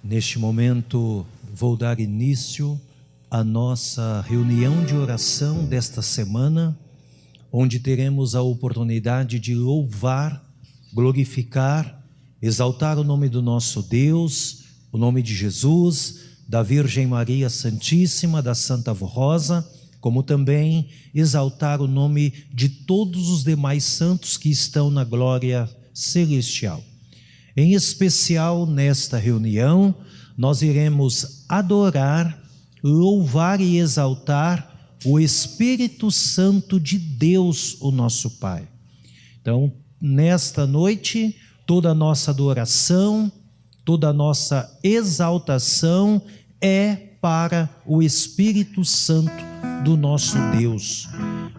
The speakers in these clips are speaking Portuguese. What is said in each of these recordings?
Neste momento, vou dar início à nossa reunião de oração desta semana, onde teremos a oportunidade de louvar, glorificar, exaltar o nome do nosso Deus, o nome de Jesus, da Virgem Maria Santíssima, da Santa Avó Rosa, como também exaltar o nome de todos os demais santos que estão na glória celestial. Em especial, nesta reunião, nós iremos adorar, louvar e exaltar o Espírito Santo de Deus, o nosso Pai. Então, nesta noite, toda a nossa adoração, toda a nossa exaltação é para o Espírito Santo do nosso Deus.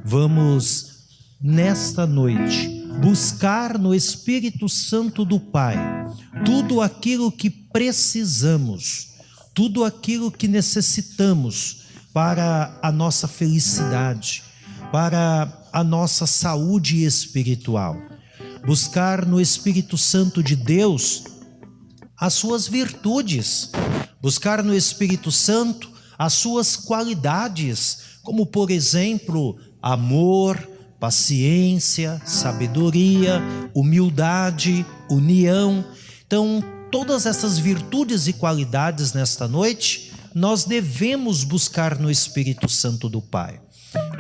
Vamos, nesta noite, buscar no Espírito Santo do Pai tudo aquilo que precisamos, tudo aquilo que necessitamos para a nossa felicidade, para a nossa saúde espiritual. Buscar no Espírito Santo de Deus as suas virtudes, buscar no Espírito Santo as suas qualidades, como por exemplo, amor, paciência, sabedoria, humildade, união. Então, todas essas virtudes e qualidades nesta noite, nós devemos buscar no Espírito Santo do Pai.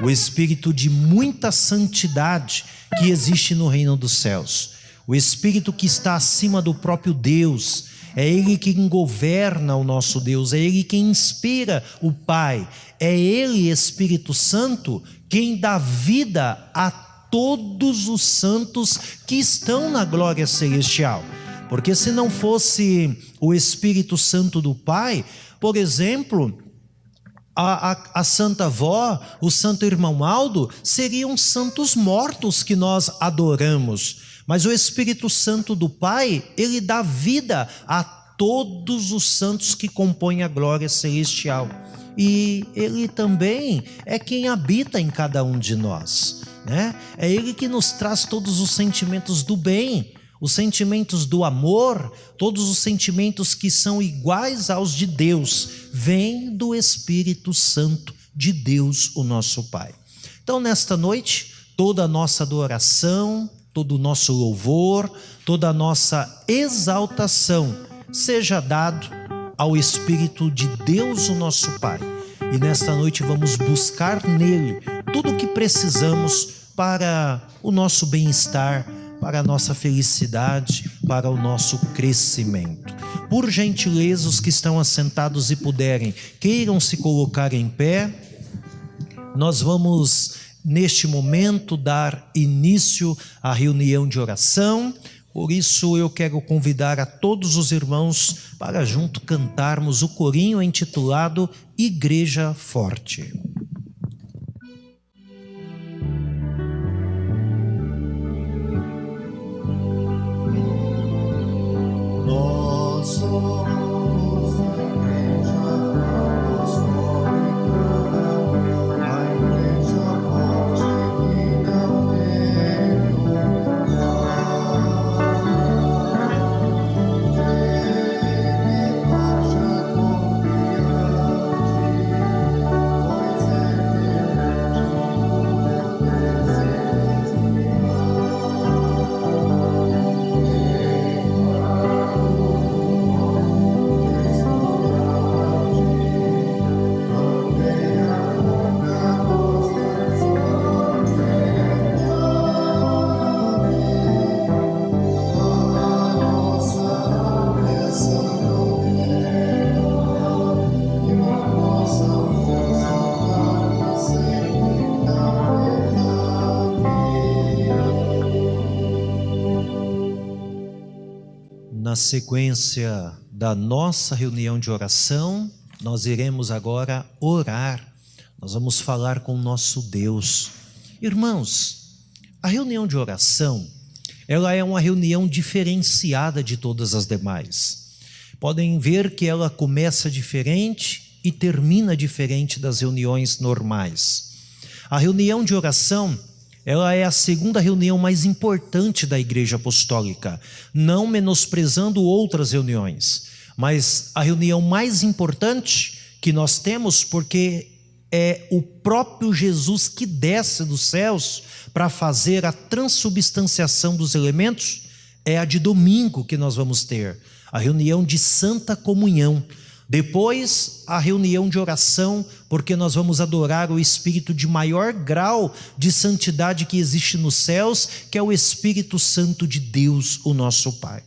O Espírito de muita santidade que existe no reino dos céus. O Espírito que está acima do próprio Deus. É Ele quem governa o nosso Deus, é Ele quem inspira o Pai. É Ele, Espírito Santo, quem dá vida a todos os santos que estão na glória celestial. Porque se não fosse o Espírito Santo do Pai, por exemplo, a Santa Avó, o Santo Irmão Aldo, seriam santos mortos que nós adoramos. Mas o Espírito Santo do Pai, ele dá vida a todos os santos que compõem a glória celestial. E ele também é quem habita em cada um de nós, né? É ele que nos traz todos os sentimentos do bem, os sentimentos do amor, todos os sentimentos que são iguais aos de Deus, vêm do Espírito Santo de Deus, o nosso Pai. Então, nesta noite, toda a nossa adoração, todo o nosso louvor, toda a nossa exaltação seja dado ao Espírito de Deus, o nosso Pai. E nesta noite vamos buscar nele tudo o que precisamos para o nosso bem-estar, para a nossa felicidade, para o nosso crescimento. Por gentileza, os que estão assentados e puderem, queiram se colocar em pé. Nós vamos, neste momento, dar início à reunião de oração. Por isso, eu quero convidar a todos os irmãos para junto cantarmos o corinho intitulado Igreja Forte. Nós somos a Igreja Apostólica, a Igreja Forte que não tem lugar. Ele marcha confiante, pois é perante o meu Na sequência da nossa reunião de oração, nós iremos agora orar. Nós vamos falar com o nosso Deus. Irmãos, a reunião de oração, ela é uma reunião diferenciada de todas as demais. Podem ver que ela começa diferente e termina diferente das reuniões normais. A reunião de oração, ela é a segunda reunião mais importante da Igreja Apostólica, não menosprezando outras reuniões, mas a reunião mais importante que nós temos, porque é o próprio Jesus que desce dos céus para fazer a transubstanciação dos elementos, é a de domingo que nós vamos ter, a reunião de Santa Comunhão. Depois, a reunião de oração, porque nós vamos adorar o Espírito de maior grau de santidade que existe nos céus, que é o Espírito Santo de Deus, o nosso Pai.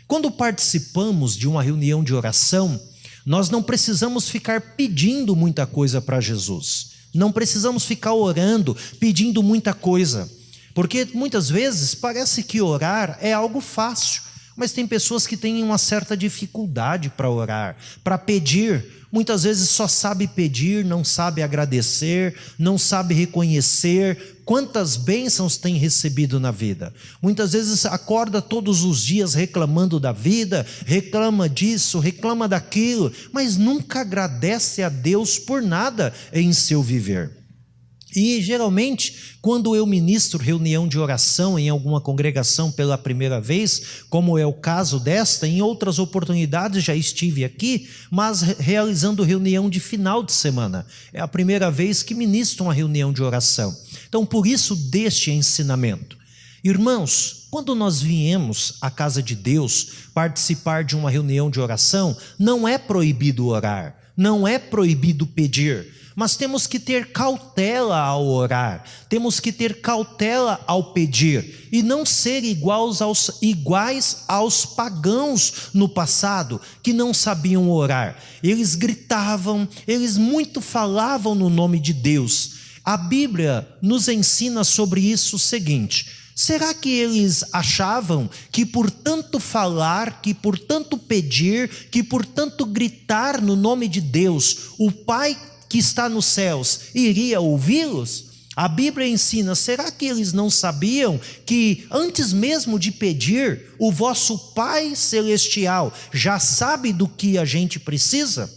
Quando participamos de uma reunião de oração, nós não precisamos ficar pedindo muita coisa para Jesus. Não precisamos ficar orando, pedindo muita coisa. Porque muitas vezes parece que orar é algo fácil. Mas tem pessoas que têm uma certa dificuldade para orar, para pedir. Muitas vezes só sabe pedir, não sabe agradecer, não sabe reconhecer quantas bênçãos tem recebido na vida. Muitas vezes acorda todos os dias reclamando da vida, reclama disso, reclama daquilo, mas nunca agradece a Deus por nada em seu viver. E geralmente, quando eu ministro reunião de oração em alguma congregação pela primeira vez, como é o caso desta, em outras oportunidades já estive aqui, mas realizando reunião de final de semana. É a primeira vez que ministro uma reunião de oração. Então, por isso, deste ensinamento. Irmãos, quando nós viemos à casa de Deus participar de uma reunião de oração, não é proibido orar, não é proibido pedir, mas temos que ter cautela ao orar, temos que ter cautela ao pedir, e não ser iguais aos pagãos no passado, que não sabiam orar. Eles gritavam, eles muito falavam no nome de Deus. A Bíblia nos ensina sobre isso o seguinte: será que eles achavam que por tanto falar, que por tanto pedir, que por tanto gritar no nome de Deus, o Pai que está nos céus iria ouvi-los? A Bíblia ensina, será que eles não sabiam que antes mesmo de pedir, o vosso Pai Celestial já sabe do que a gente precisa?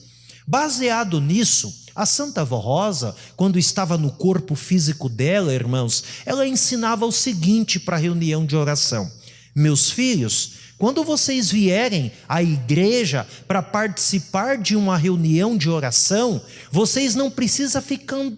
Baseado nisso, a Santa Avó Rosa, quando estava no corpo físico dela, irmãos, ela ensinava o seguinte para a reunião de oração: meus filhos, quando vocês vierem à igreja para participar de uma reunião de oração, vocês não precisam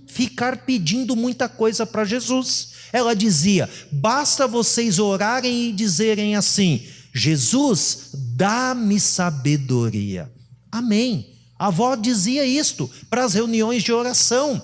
ficar pedindo muita coisa para Jesus. Ela dizia, basta vocês orarem e dizerem assim: Jesus, dá-me sabedoria. Amém. A avó dizia isto para as reuniões de oração,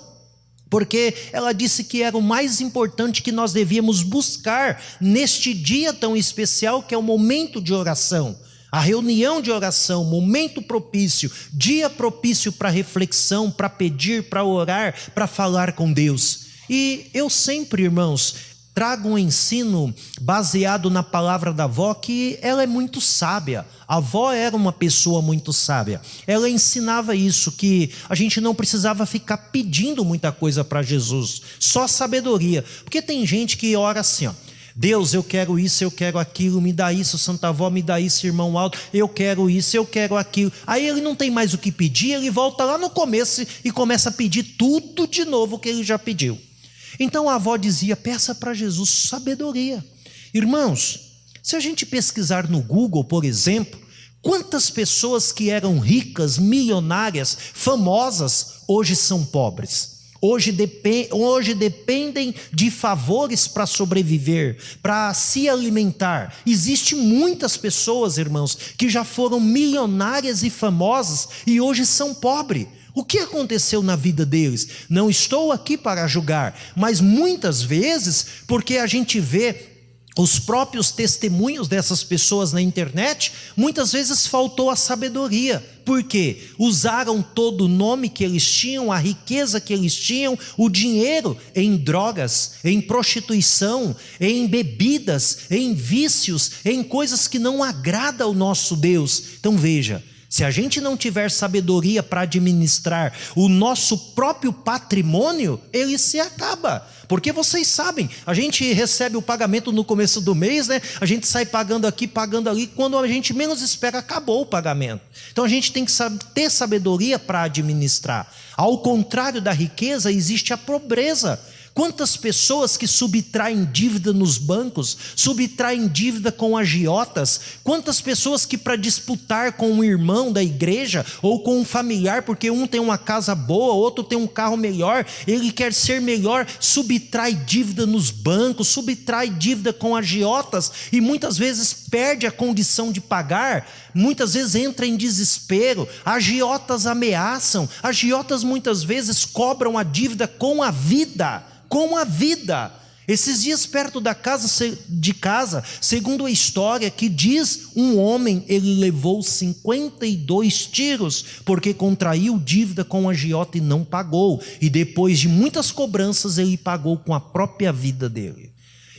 porque ela disse que era o mais importante que nós devíamos buscar neste dia tão especial que é o momento de oração. A reunião de oração, momento propício, dia propício para reflexão, para pedir, para orar, para falar com Deus. E eu sempre, irmãos, trago um ensino baseado na palavra da avó, que ela é muito sábia. A avó era uma pessoa muito sábia. Ela ensinava isso, que a gente não precisava ficar pedindo muita coisa para Jesus, só sabedoria. Porque tem gente que ora assim, ó: Deus, eu quero isso, eu quero aquilo, me dá isso, Santa Avó, me dá isso, irmão Aldo, eu quero isso, eu quero aquilo. Aí ele não tem mais o que pedir, ele volta lá no começo e começa a pedir tudo de novo que ele já pediu. Então a avó dizia, peça para Jesus sabedoria. Irmãos, se a gente pesquisar no Google, por exemplo, quantas pessoas que eram ricas, milionárias, famosas, hoje são pobres. Hoje dependem de favores para sobreviver, para se alimentar. Existem muitas pessoas, irmãos, que já foram milionárias e famosas e hoje são pobres. O que aconteceu na vida deles? Não estou aqui para julgar, mas muitas vezes, porque a gente vê os próprios testemunhos dessas pessoas na internet, muitas vezes faltou a sabedoria. Por quê? Usaram todo o nome que eles tinham, a riqueza que eles tinham, o dinheiro em drogas, em prostituição, em bebidas, em vícios, em coisas que não agradam ao nosso Deus. Então veja, Se a gente não tiver sabedoria para administrar o nosso próprio patrimônio, ele se acaba. Porque vocês sabem, a gente recebe o pagamento no começo do mês, né? A gente sai pagando aqui, pagando ali, quando a gente menos espera, acabou o pagamento. Então a gente tem que ter sabedoria para administrar. Ao contrário da riqueza, existe a pobreza. Quantas pessoas que subtraem dívida nos bancos, subtraem dívida com agiotas, quantas pessoas que para disputar com um irmão da igreja ou com um familiar, porque um tem uma casa boa, outro tem um carro melhor, ele quer ser melhor, subtrai dívida nos bancos, subtrai dívida com agiotas e muitas vezes perde a condição de pagar, muitas vezes entra em desespero, agiotas ameaçam, agiotas muitas vezes cobram a dívida com a vida. Com a vida. Esses dias perto de casa, segundo a história que diz, um homem, ele levou 52 tiros, porque contraiu dívida com o agiota e não pagou, e depois de muitas cobranças ele pagou com a própria vida dele.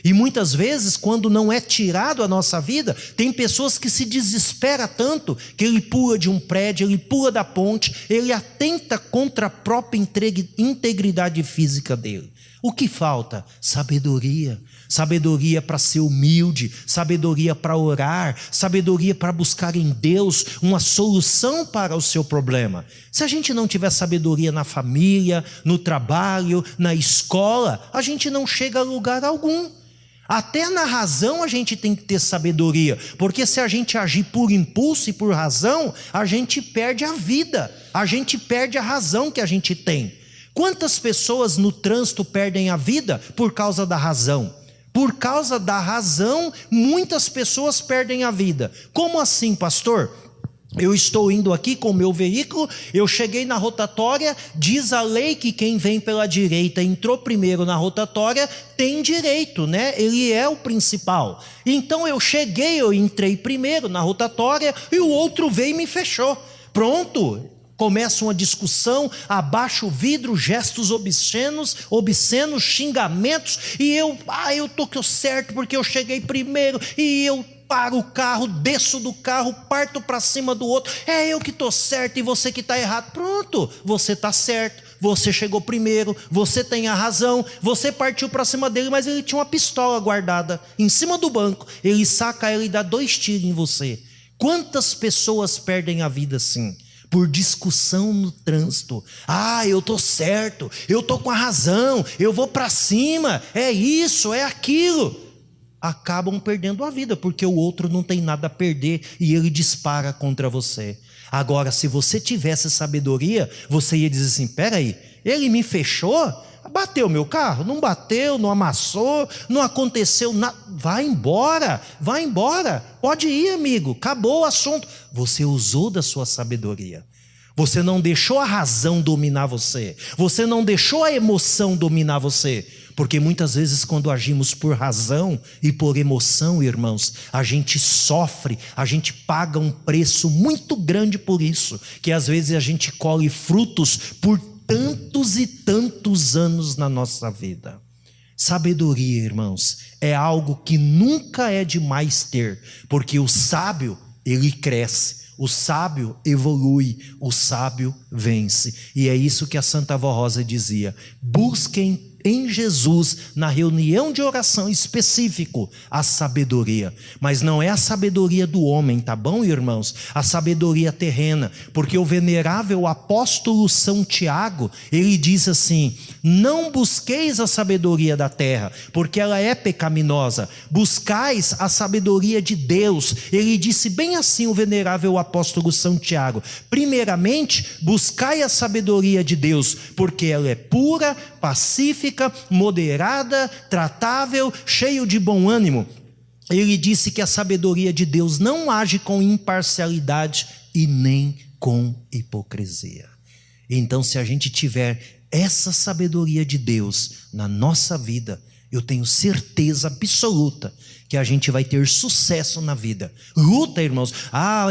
E muitas vezes, quando não é tirado a nossa vida, tem pessoas que se desesperam tanto, que ele pula de um prédio, ele pula da ponte, ele atenta contra a própria integridade física dele. O que falta? Sabedoria. Sabedoria para ser humilde, sabedoria para orar, sabedoria para buscar em Deus uma solução para o seu problema. Se a gente não tiver sabedoria na família, no trabalho, na escola, a gente não chega a lugar algum. Até na razão a gente tem que ter sabedoria, porque se a gente agir por impulso e por razão, a gente perde a vida, a gente perde a razão que a gente tem. Quantas pessoas no trânsito perdem a vida por causa da razão? Por causa da razão, muitas pessoas perdem a vida. Como assim, pastor? Eu estou indo aqui com o meu veículo, eu cheguei na rotatória, diz a lei que quem vem pela direita entrou primeiro na rotatória, tem direito, né? Ele é o principal. Então eu entrei primeiro na rotatória e o outro veio e me fechou. Pronto. Começa uma discussão, abaixa o vidro, gestos obscenos, xingamentos, e eu tô certo porque eu cheguei primeiro, e eu paro o carro, desço do carro, parto para cima do outro, é eu que estou certo e você que está errado. Pronto, você está certo, você chegou primeiro, você tem a razão, você partiu para cima dele, mas ele tinha uma pistola guardada em cima do banco, ele saca ela e dá 2 tiros em você. Quantas pessoas perdem a vida assim? Por discussão no trânsito. Eu tô certo, eu tô com a razão, eu vou para cima, é isso, é aquilo. Acabam perdendo a vida, porque o outro não tem nada a perder e ele dispara contra você. Agora, se você tivesse sabedoria, você ia dizer assim, peraí, ele me fechou? Bateu meu carro? Não bateu, não amassou, não aconteceu nada. Vai embora, pode ir, amigo, acabou o assunto. Você usou da sua sabedoria. Você não deixou a razão dominar você. Você não deixou a emoção dominar você. Porque muitas vezes quando agimos por razão e por emoção, irmãos, a gente sofre, a gente paga um preço muito grande por isso. Que às vezes a gente colhe frutos por tantos e tantos anos na nossa vida. Sabedoria, irmãos, é algo que nunca é demais ter, porque o sábio, ele cresce, o sábio evolui, o sábio vence. E é isso que a Santa Avó Rosa dizia: busquem em Jesus, na reunião de oração específico, a sabedoria. Mas não é a sabedoria do homem, tá bom, irmãos? A sabedoria terrena, porque o venerável apóstolo São Tiago, ele diz assim: não busqueis a sabedoria da terra, porque ela é pecaminosa, buscais a sabedoria de Deus. Ele disse bem assim, o venerável apóstolo São Tiago: primeiramente, buscai a sabedoria de Deus, porque ela é pura, pacífica, moderada, tratável, cheio de bom ânimo. Ele disse que a sabedoria de Deus não age com imparcialidade e nem com hipocrisia. Então, se a gente tiver essa sabedoria de Deus na nossa vida, eu tenho certeza absoluta que a gente vai ter sucesso na vida. Luta, irmãos.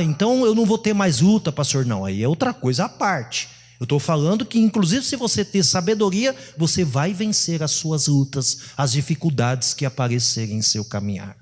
Então eu não vou ter mais luta, pastor. Não, aí é outra coisa à parte. Eu estou falando que, inclusive, se você ter sabedoria, você vai vencer as suas lutas, as dificuldades que aparecerem em seu caminhar.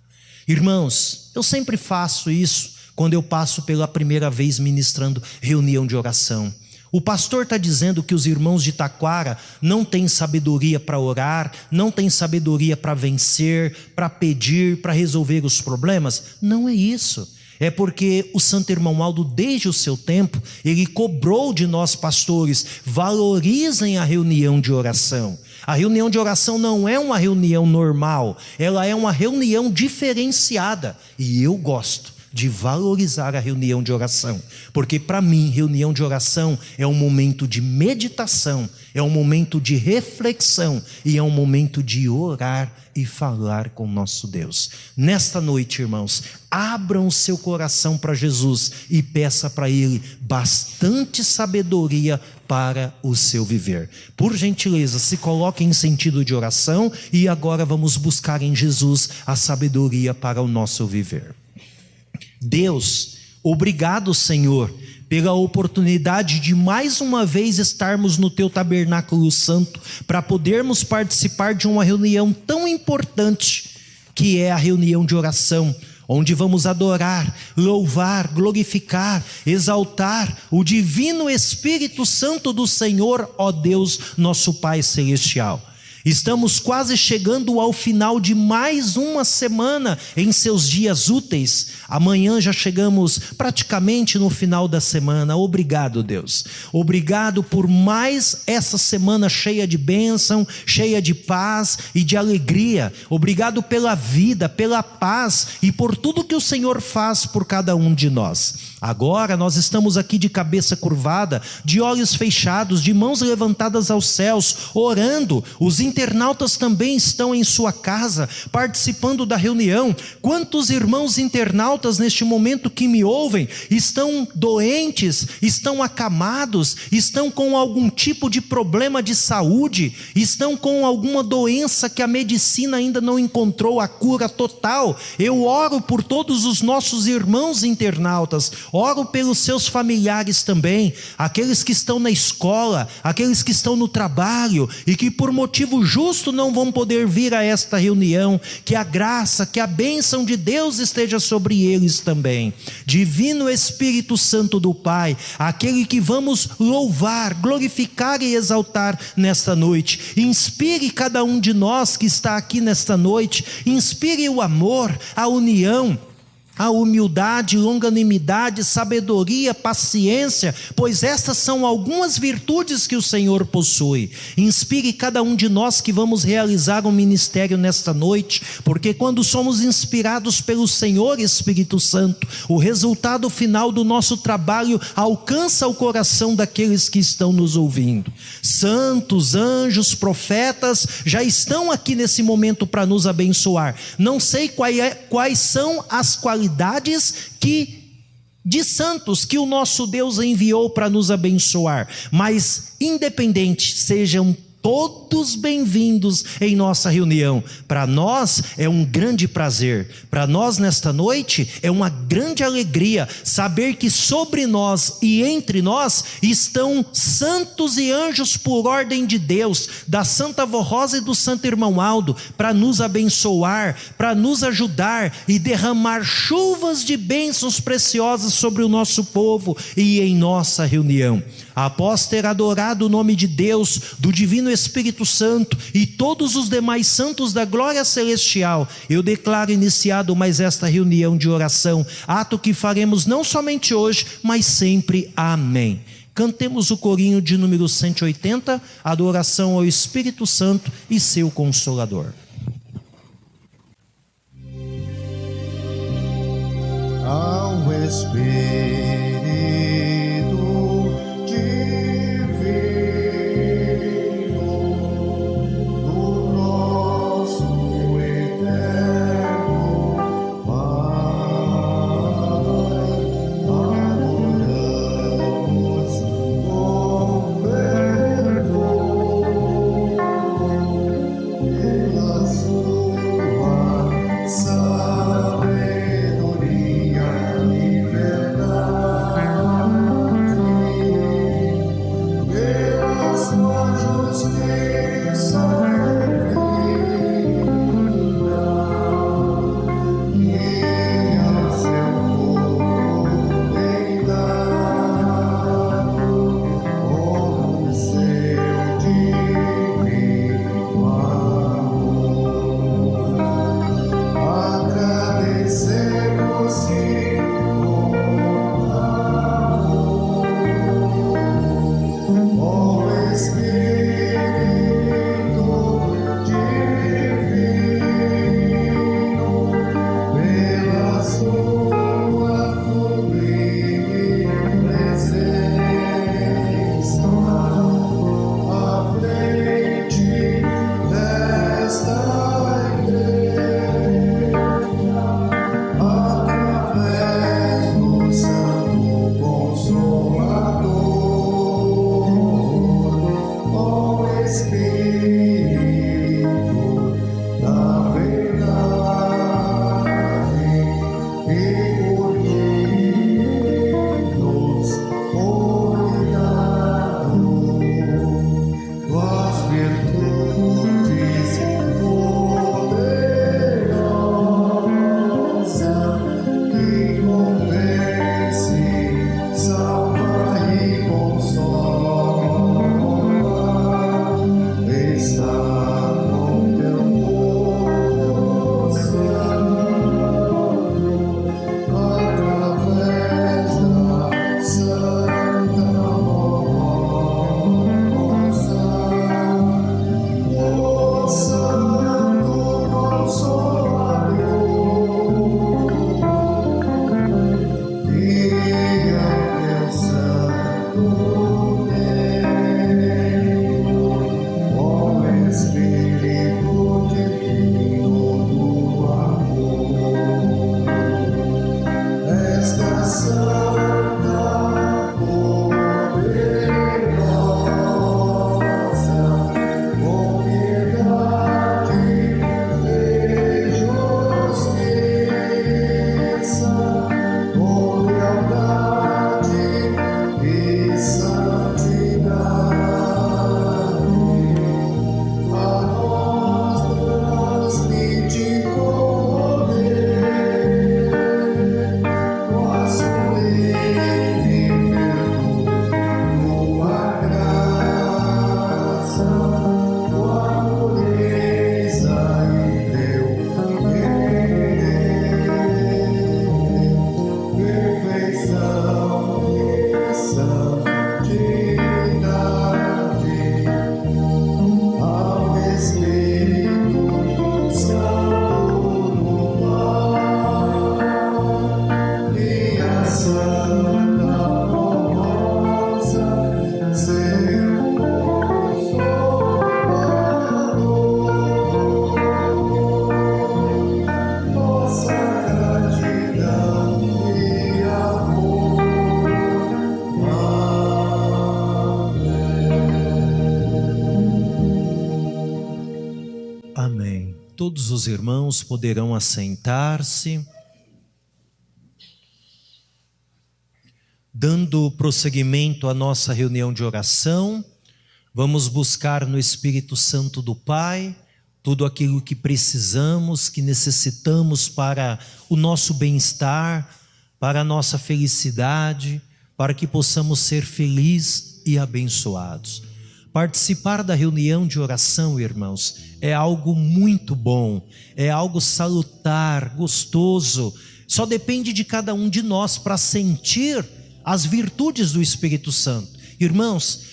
Irmãos, eu sempre faço isso quando eu passo pela primeira vez ministrando reunião de oração. O pastor está dizendo que os irmãos de Taquara não têm sabedoria para orar, não têm sabedoria para vencer, para pedir, para resolver os problemas? Não é isso. É porque o Santo Irmão Aldo, desde o seu tempo, ele cobrou de nós pastores: valorizem a reunião de oração. A reunião de oração não é uma reunião normal, ela é uma reunião diferenciada. E eu gosto de valorizar a reunião de oração, porque para mim reunião de oração é um momento de meditação, é um momento de reflexão e é um momento de orar e falar com nosso Deus. Nesta noite, irmãos, abram o seu coração para Jesus e peça para Ele bastante sabedoria para o seu viver. Por gentileza, se coloquem em sentido de oração e agora vamos buscar em Jesus a sabedoria para o nosso viver. Deus, obrigado, Senhor, pela oportunidade de mais uma vez estarmos no Teu tabernáculo santo, para podermos participar de uma reunião tão importante, que é a reunião de oração, onde vamos adorar, louvar, glorificar, exaltar o divino Espírito Santo do Senhor, ó Deus, nosso Pai Celestial. Estamos quase chegando ao final de mais uma semana em seus dias úteis. Amanhã já chegamos praticamente no final da semana. Obrigado, Deus. Obrigado por mais essa semana cheia de bênção, cheia de paz e de alegria. Obrigado pela vida, pela paz e por tudo que o Senhor faz por cada um de nós. Agora nós estamos aqui de cabeça curvada, de olhos fechados, de mãos levantadas aos céus, orando. Os internautas também estão em sua casa, participando da reunião. Quantos irmãos internautas neste momento que me ouvem estão doentes, estão acamados, estão com algum tipo de problema de saúde, estão com alguma doença que a medicina ainda não encontrou a cura total? Eu oro por todos os nossos irmãos internautas, oro pelos seus familiares também, aqueles que estão na escola, aqueles que estão no trabalho e que por motivo justo não vão poder vir a esta reunião. Que a graça, que a bênção de Deus esteja sobre eles também. Divino Espírito Santo do Pai, aquele que vamos louvar, glorificar e exaltar nesta noite, inspire cada um de nós que está aqui nesta noite, inspire o amor, a união, a humildade, longanimidade, sabedoria, paciência, pois estas são algumas virtudes que o Senhor possui. Inspire cada um de nós que vamos realizar um ministério nesta noite, porque quando somos inspirados pelo Senhor Espírito Santo, o resultado final do nosso trabalho alcança o coração daqueles que estão nos ouvindo. Santos, anjos, profetas já estão aqui nesse momento para nos abençoar. Não sei quais são as qualidades de santos que o nosso Deus enviou para nos abençoar, mas independente, sejam todos bem-vindos em nossa reunião. Para nós é um grande prazer, para nós nesta noite é uma grande alegria saber que sobre nós e entre nós estão santos e anjos por ordem de Deus, da Santa Vó Rosa e do Santo Irmão Aldo, para nos abençoar, para nos ajudar e derramar chuvas de bênçãos preciosas sobre o nosso povo e em nossa reunião. Após ter adorado o nome de Deus, do Divino Espírito Santo e todos os demais santos da glória celestial, eu declaro iniciado mais esta reunião de oração, ato que faremos não somente hoje, mas sempre. Amém. Cantemos o corinho de número 180, adoração ao Espírito Santo e seu Consolador. Ao Espírito sabedoria e verdade. Todos os irmãos poderão assentar-se. Dando prosseguimento à nossa reunião de oração, vamos buscar no Espírito Santo do Pai tudo aquilo que precisamos, que necessitamos para o nosso bem-estar, para a nossa felicidade, para que possamos ser felizes e abençoados. Participar da reunião de oração, irmãos, é algo muito bom, é algo salutar, gostoso. Só depende de cada um de nós para sentir as virtudes do Espírito Santo. Irmãos,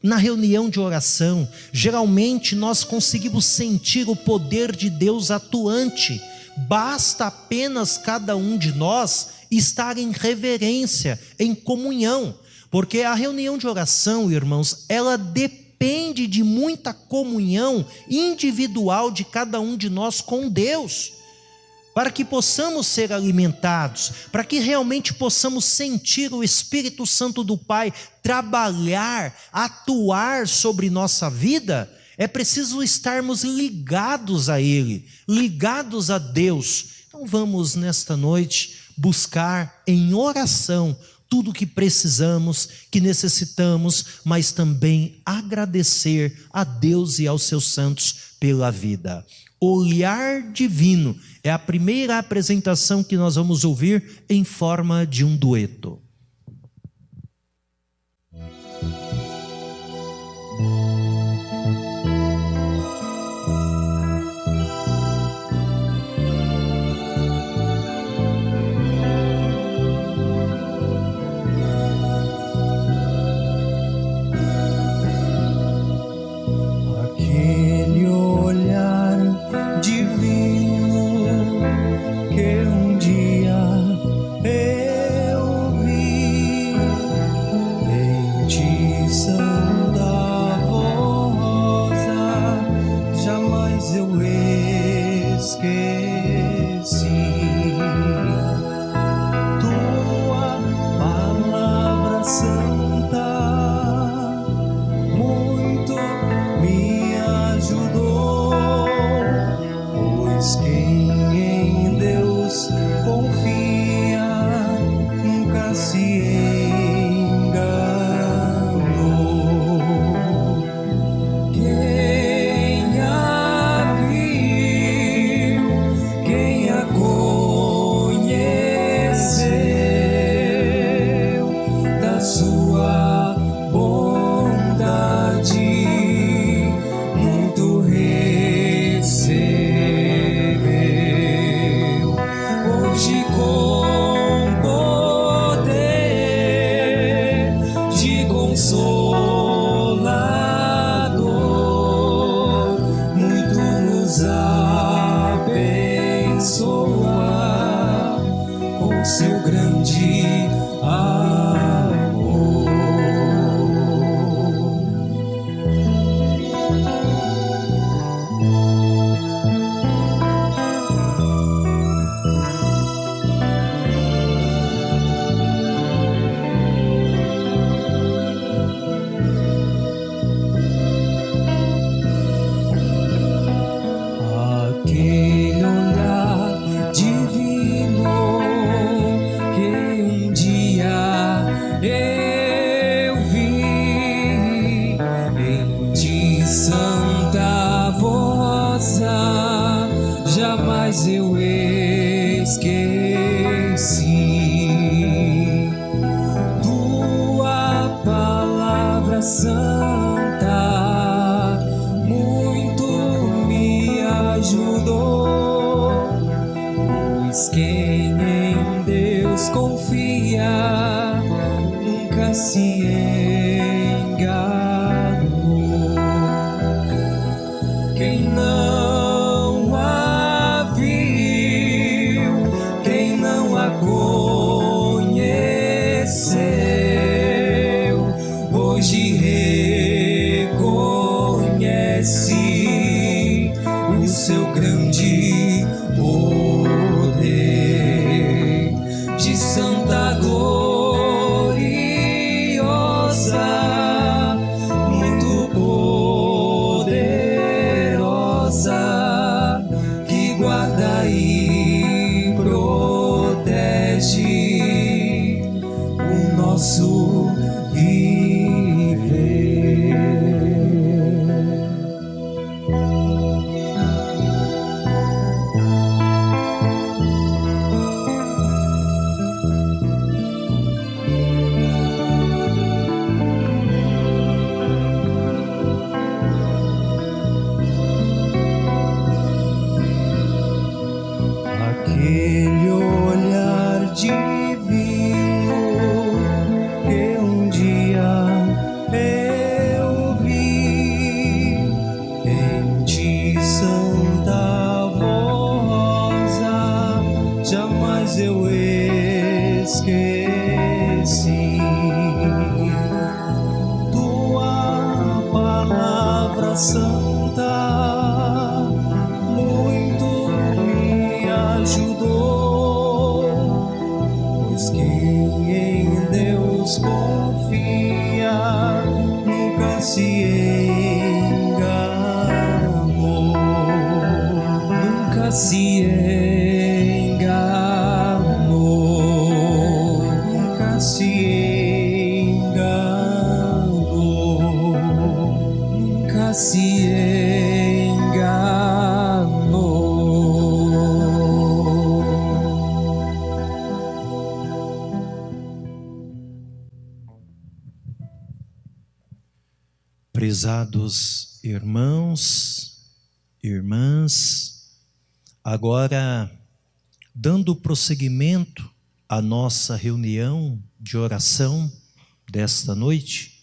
na reunião de oração, geralmente nós conseguimos sentir o poder de Deus atuante. Basta apenas cada um de nós estar em reverência, em comunhão. Porque a reunião de oração, irmãos, ela depende de muita comunhão individual de cada um de nós com Deus, para que possamos ser alimentados, para que realmente possamos sentir o Espírito Santo do Pai trabalhar, atuar sobre nossa vida. É preciso estarmos ligados a Ele, ligados a Deus. Então vamos nesta noite buscar em oração tudo o que precisamos, que necessitamos, mas também agradecer a Deus e aos seus santos pela vida. Olhar divino é a primeira apresentação que nós vamos ouvir em forma de um dueto. Quem não a viu Terra Santa, muito me ajudou, pois quem em Deus confia nunca se enganou, nunca se enganou, nunca se enganou, nunca se enganou. Prezados irmãos, irmãs, agora dando prosseguimento à nossa reunião de oração desta noite,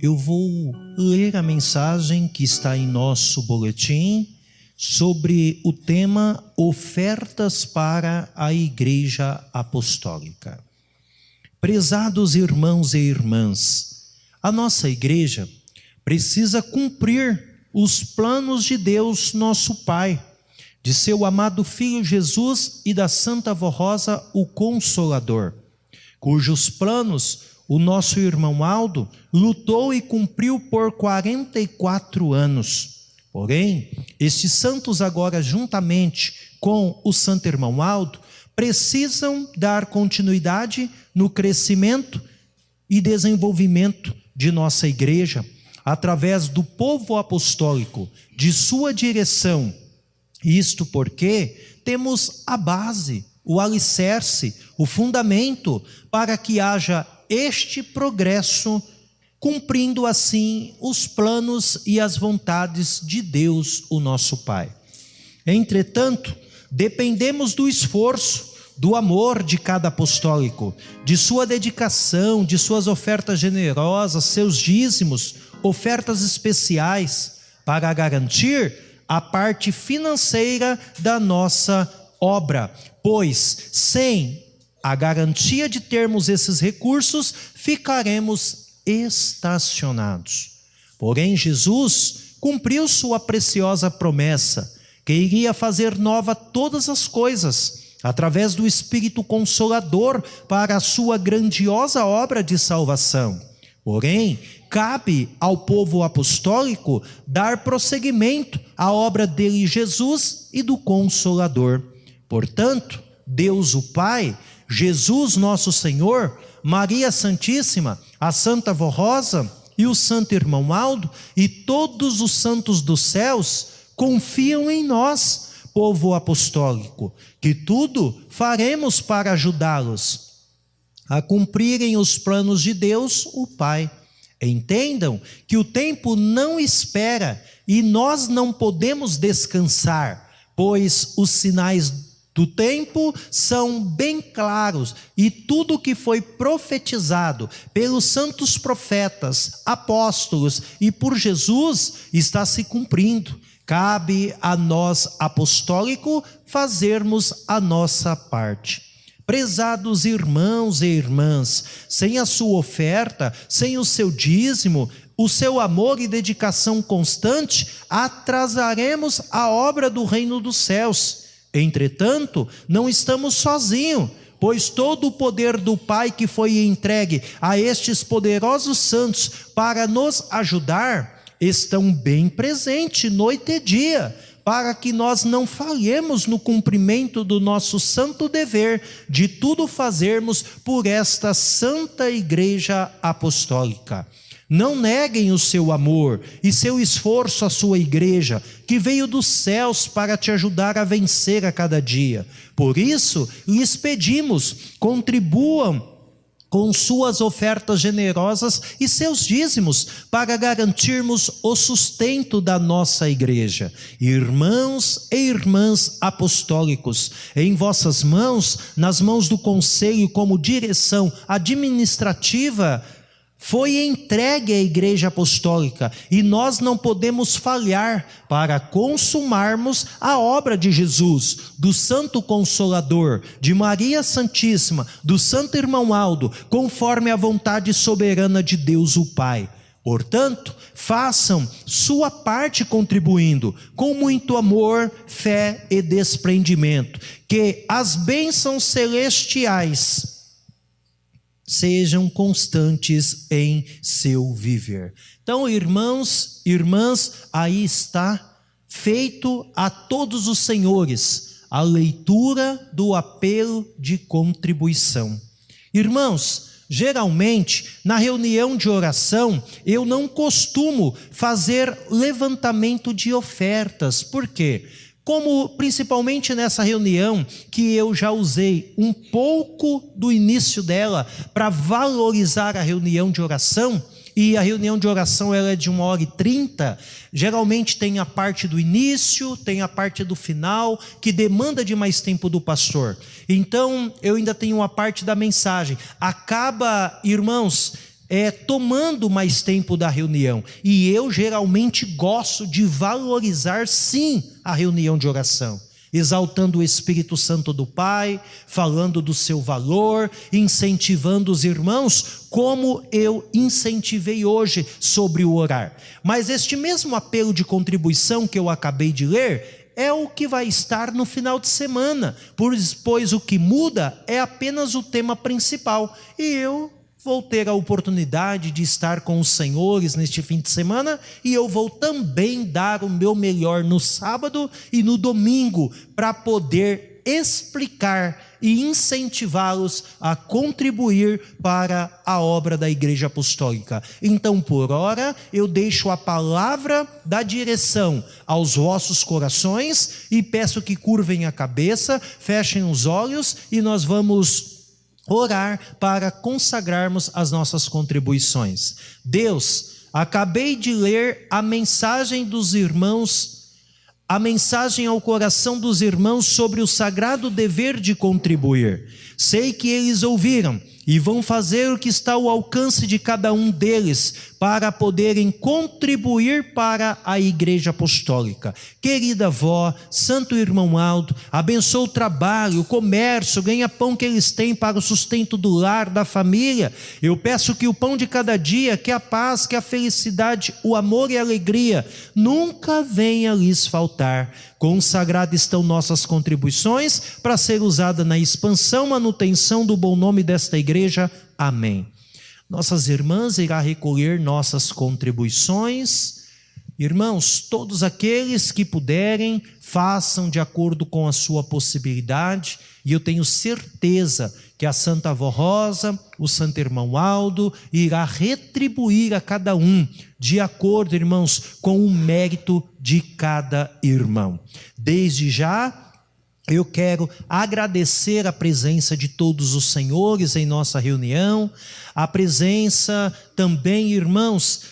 eu vou ler a mensagem que está em nosso boletim sobre o tema Ofertas para a Igreja Apostólica. Prezados irmãos e irmãs, a nossa igreja precisa cumprir os planos de Deus, nosso Pai, de seu amado Filho Jesus e da Santa Vó Rosa, o Consolador, cujos planos o nosso irmão Aldo lutou e cumpriu por 44 anos. Porém, estes santos agora, juntamente com o santo irmão Aldo, precisam dar continuidade no crescimento e desenvolvimento de nossa igreja, através do povo apostólico, de sua direção. Isto porque temos a base, o alicerce, o fundamento para que haja este progresso, cumprindo assim os planos e as vontades de Deus, o nosso Pai. Entretanto, dependemos do esforço, do amor de cada apostólico, de sua dedicação, de suas ofertas generosas, seus dízimos, ofertas especiais, para garantir a parte financeira da nossa obra, pois sem a garantia de termos esses recursos, ficaremos estacionados. Porém, Jesus cumpriu sua preciosa promessa, que iria fazer nova todas as coisas, através do Espírito Consolador, para a sua grandiosa obra de salvação. Porém, cabe ao povo apostólico dar prosseguimento à obra dele, Jesus, e do Consolador. Portanto, Deus o Pai, Jesus nosso Senhor, Maria Santíssima, a Santa Vó Rosa e o Santo Irmão Aldo e todos os santos dos céus confiam em nós, povo apostólico, que tudo faremos para ajudá-los a cumprirem os planos de Deus, o Pai. Entendam que o tempo não espera e nós não podemos descansar, pois os sinais do tempo são bem claros e tudo que foi profetizado pelos santos profetas, apóstolos e por Jesus está se cumprindo. Cabe a nós, apostólico, fazermos a nossa parte. Prezados irmãos e irmãs, sem a sua oferta, sem o seu dízimo, o seu amor e dedicação constante, atrasaremos a obra do reino dos céus. Entretanto, não estamos sozinhos, pois todo o poder do Pai que foi entregue a estes poderosos santos para nos ajudar, estão bem presentes noite e dia, para que nós não falhemos no cumprimento do nosso santo dever de tudo fazermos por esta santa igreja apostólica. Não neguem o seu amor e seu esforço à sua igreja, que veio dos céus para te ajudar a vencer a cada dia. Por isso, lhes pedimos, contribuam com suas ofertas generosas e seus dízimos, para garantirmos o sustento da nossa igreja. Irmãos e irmãs apostólicos, em vossas mãos, nas mãos do conselho como direção administrativa, foi entregue à igreja apostólica, e nós não podemos falhar para consumarmos a obra de Jesus, do Santo Consolador, de Maria Santíssima, do Santo Irmão Aldo, conforme a vontade soberana de Deus o Pai. Portanto, façam sua parte contribuindo com muito amor, fé e desprendimento, que as bênçãos celestiais sejam constantes em seu viver. Então, irmãos, irmãs, aí está feito a todos os senhores a leitura do apelo de contribuição. Irmãos, geralmente, na reunião de oração, eu não costumo fazer levantamento de ofertas. Por quê? Como principalmente nessa reunião, que eu já usei um pouco do início dela para valorizar a reunião de oração, e a reunião de oração ela é de 1h30, geralmente tem a parte do início, tem a parte do final, que demanda de mais tempo do pastor. Então, eu ainda tenho a parte da mensagem. Acaba, irmãos, tomando mais tempo da reunião. E eu geralmente gosto de valorizar, sim, a reunião de oração. Exaltando o Espírito Santo do Pai, falando do seu valor, incentivando os irmãos, como eu incentivei hoje sobre o orar. Mas este mesmo apelo de contribuição que eu acabei de ler, é o que vai estar no final de semana, pois o que muda é apenas o tema principal. E eu vou ter a oportunidade de estar com os senhores neste fim de semana, e eu vou também dar o meu melhor no sábado e no domingo, para poder explicar e incentivá-los a contribuir para a obra da Igreja Apostólica. Então, por ora, eu deixo a palavra da direção aos vossos corações e peço que curvem a cabeça, fechem os olhos e nós vamos orar para consagrarmos as nossas contribuições. Deus, acabei de ler a mensagem dos irmãos, a mensagem ao coração dos irmãos sobre o sagrado dever de contribuir. Sei que eles ouviram e vão fazer o que está ao alcance de cada um deles para poderem contribuir para a Igreja Apostólica. Querida avó, santo irmão Aldo, abençoa o trabalho, o comércio, o ganha-pão que eles têm para o sustento do lar, da família. Eu peço que o pão de cada dia, que a paz, que a felicidade, o amor e a alegria nunca venha lhes faltar. Consagradas estão nossas contribuições para ser usada na expansão, manutenção do bom nome desta igreja. Amém. Nossas irmãs irá recolher nossas contribuições. Irmãos, todos aqueles que puderem, façam de acordo com a sua possibilidade, e eu tenho certeza que a Santa Avó Rosa, o Santo Irmão Aldo, irá retribuir a cada um, de acordo, irmãos, com o mérito de cada irmão. Desde já, eu quero agradecer a presença de todos os senhores em nossa reunião, a presença também, irmãos,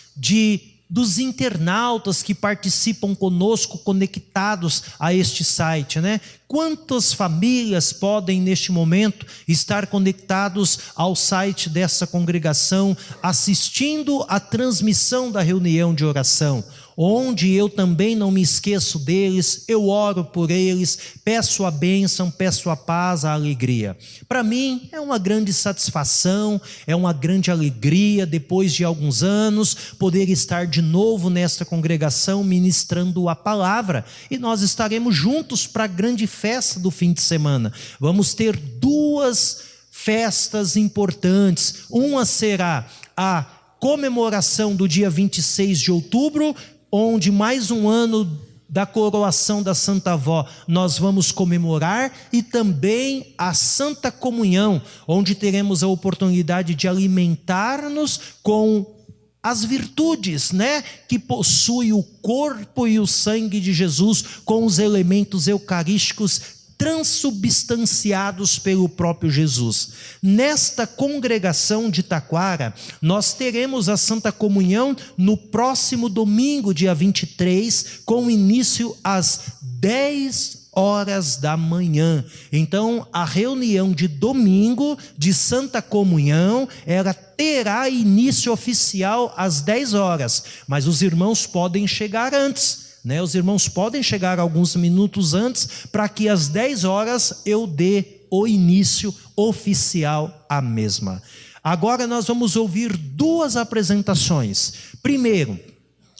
dos internautas que participam conosco, conectados a este site, né? Quantas famílias podem neste momento estar conectados ao site dessa congregação, assistindo a transmissão da reunião de oração, onde eu também não me esqueço deles, eu oro por eles, peço a bênção, peço a paz, a alegria. Para mim é uma grande satisfação, é uma grande alegria, depois de alguns anos, poder estar de novo nesta congregação ministrando a palavra, e nós estaremos juntos para a grande festa do fim de semana. Vamos ter duas festas importantes. Uma será a comemoração do dia 26 de outubro, onde mais um ano da coroação da Santa Avó nós vamos comemorar, e também a Santa Comunhão, onde teremos a oportunidade de alimentar-nos com as virtudes, né, que possui o corpo e o sangue de Jesus, com os elementos eucarísticos transubstanciados pelo próprio Jesus. Nesta congregação de Taquara, nós teremos a Santa Comunhão no próximo domingo, dia 23, com início às 10 horas da manhã. Então, a reunião de domingo de Santa Comunhão, ela terá início oficial às 10 horas, mas os irmãos podem chegar antes. Os irmãos podem chegar alguns minutos antes, para que às 10 horas eu dê o início oficial à mesma. Agora nós vamos ouvir duas apresentações. Primeiro,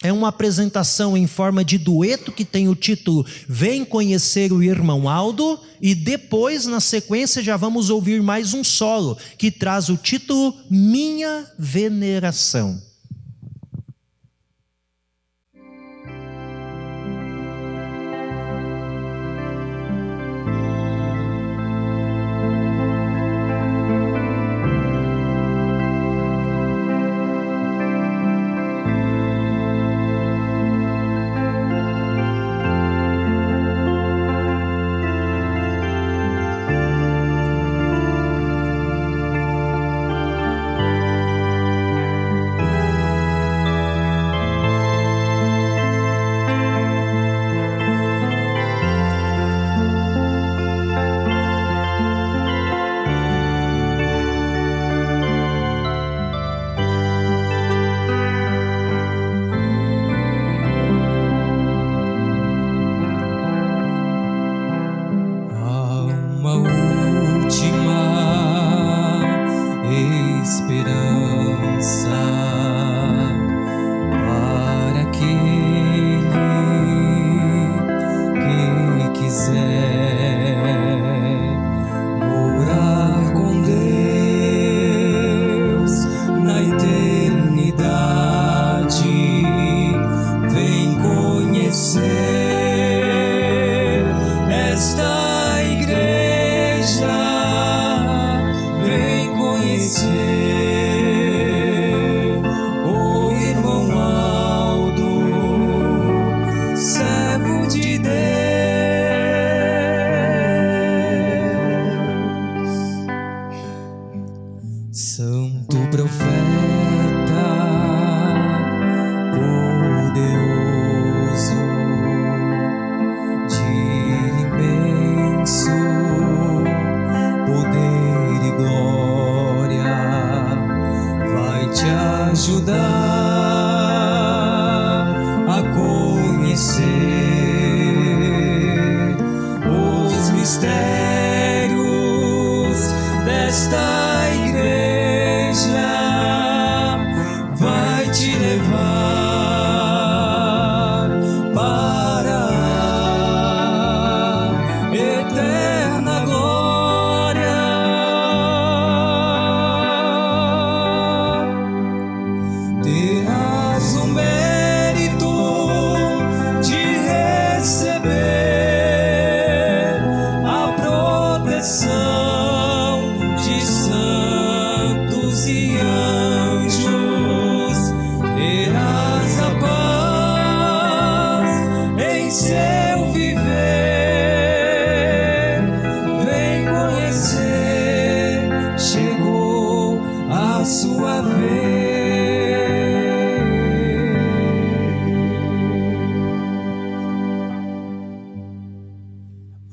é uma apresentação em forma de dueto que tem o título Vem Conhecer o Irmão Aldo. E depois, na sequência, já vamos ouvir mais um solo que traz o título Minha Veneração.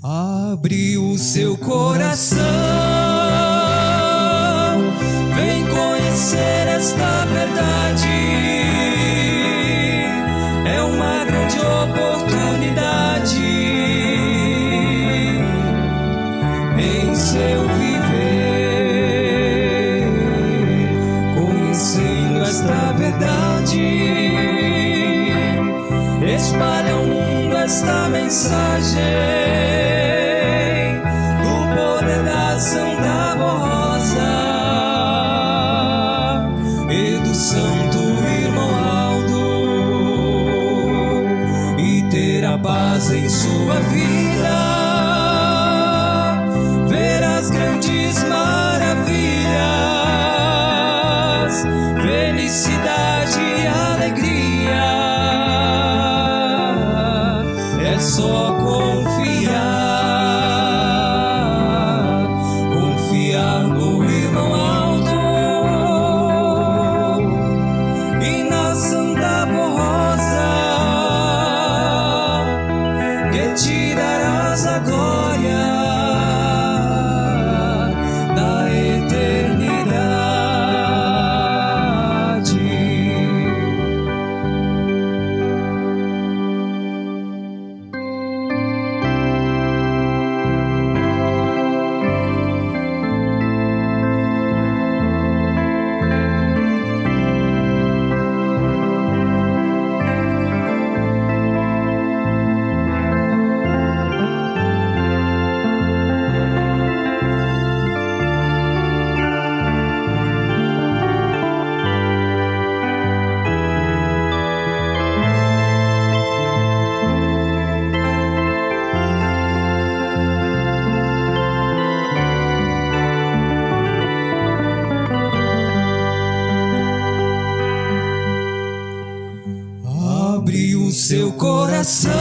Abre o seu coração, vem conhecer esta verdade. É uma grande oportunidade em seu viver, conhecendo esta verdade. Espalha ao mundo esta mensagem. Santa Rosa e do Santo Irmão Aldo, e ter a paz em sua vida, ver as grandes maravilhas, felicidade e alegria. É só confiar. No Irmão Aldo e na Santa Rosa, que te darás a glória da eternidade. do seu coração.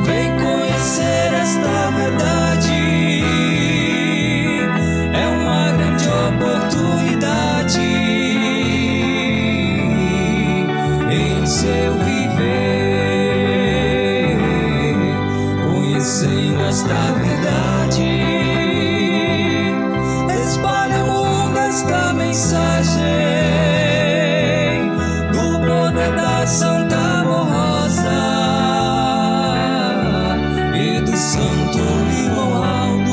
Vem conhecer esta verdade, é uma grande oportunidade em seu viver, conhecendo esta verdade. Espalhe ao mundo esta mensagem do poder da Santa Rosa e do Santo Irmão Aldo,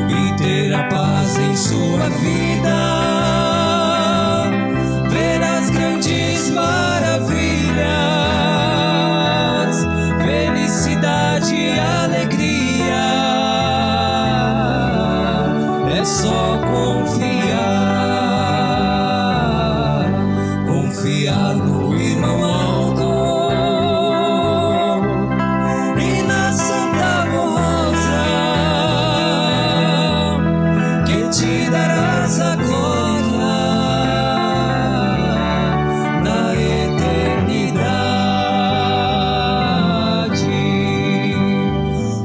e ter a paz em sua vida, ver as grandes maravilhas, felicidade e alegria. É só confiar no Irmão Aldo e na Santa Rosa, que te darás a glória na eternidade.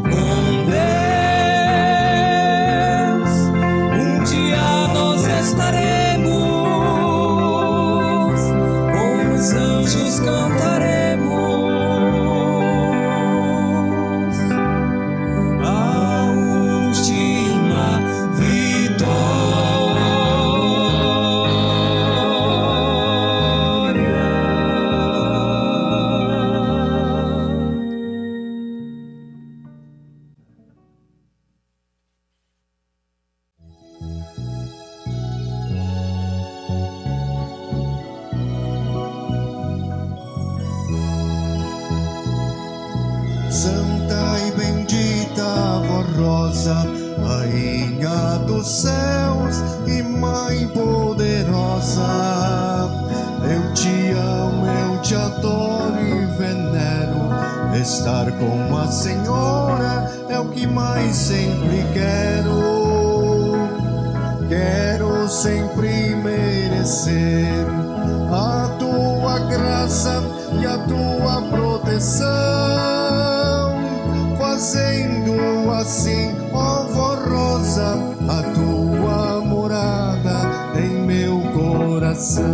Com Deus, um dia nós estaremos, com os anjos cantaremos a última vitória. Santa e bendita Avó Rosa, Rainha dos céus e Mãe poderosa, eu te amo, eu te adoro e venero. Estar com a Senhora é o que mais sempre quero. Quero sempre merecer a tua graça e a tua proteção, fazendo assim, ó Vó Rosa, a tua morada em meu coração.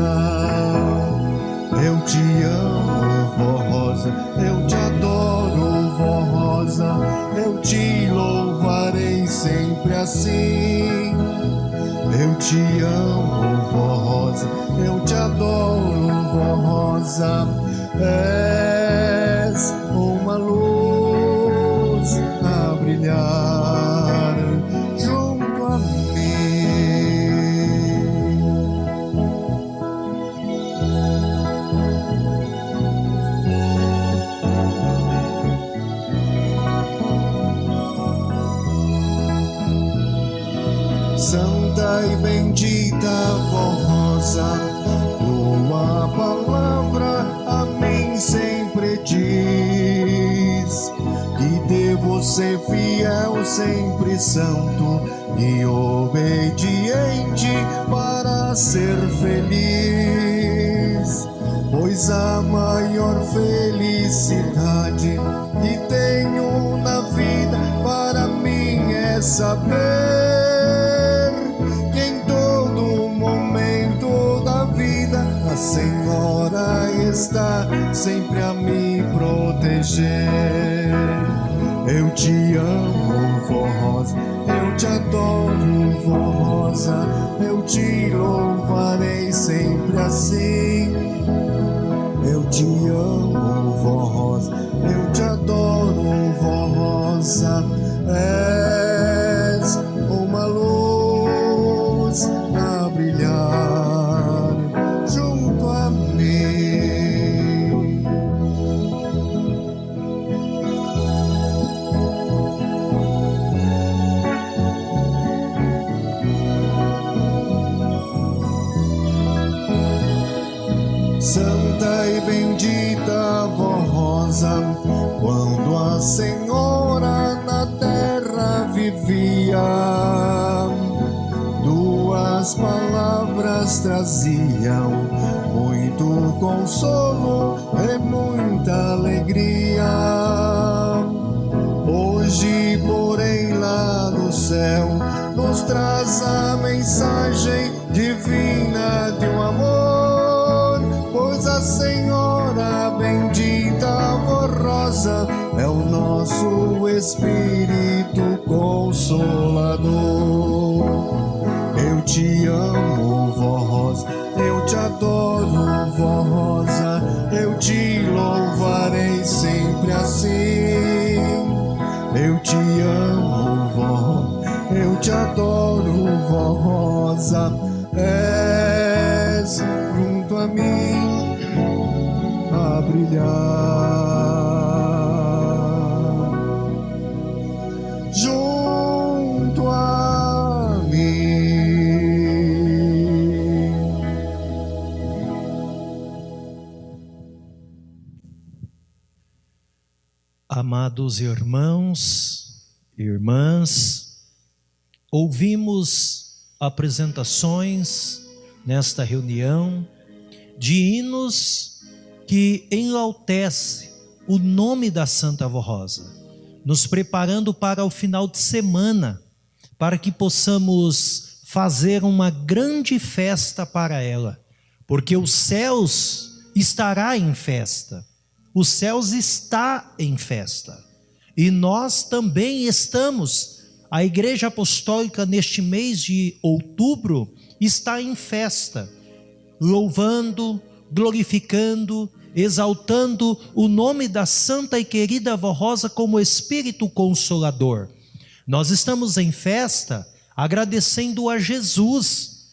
Eu te amo, Vó Rosa, eu te adoro, Vó Rosa, eu te louvarei sempre assim. Eu te amo, Vó Rosa, eu te adoro, Vó Rosa, és uma luz a brilhar junto a mim. Santa e bendita Vó Rosa, tua palavra a mim sempre diz que devo ser fiel, sempre santo e obediente para ser feliz. Pois a maior felicidade que tenho na vida para mim é saber a Senhora está sempre a me proteger. Eu te amo, Vó Rosa, eu te adoro, Vó Rosa, eu te louvarei sempre assim. Eu te amo, Vó Rosa, eu te adoro, Vó Rosa, és uma luz a brilhar junto a mim. Santa e bendita Vó Rosa, quando a Senhora na terra vivia, duas palavras traziam muito consolo e muita alegria. Hoje, porém, lá no céu, nos traz a mensagem divina de um amor, pois a Senhora bendita, Vó Rosa, é o nosso Espírito Consolador. Eu te amo, Vó Rosa, eu te adoro, Vó Rosa, eu te louvarei sempre assim. Eu te amo, Vó, eu te adoro, Vó Rosa, és junto a mim a brilhar, junto a mim. Amados irmãos e irmãs, ouvimos apresentações nesta reunião de hinos que enaltecem o nome da Santa Vó Rosa, nos preparando para o final de semana, para que possamos fazer uma grande festa para ela, porque os céus estará em festa. Os céus está em festa. E nós também estamos. A Igreja Apostólica neste mês de outubro está em festa, louvando, glorificando, exaltando o nome da Santa e querida Vó Rosa como Espírito Consolador. Nós estamos em festa agradecendo a Jesus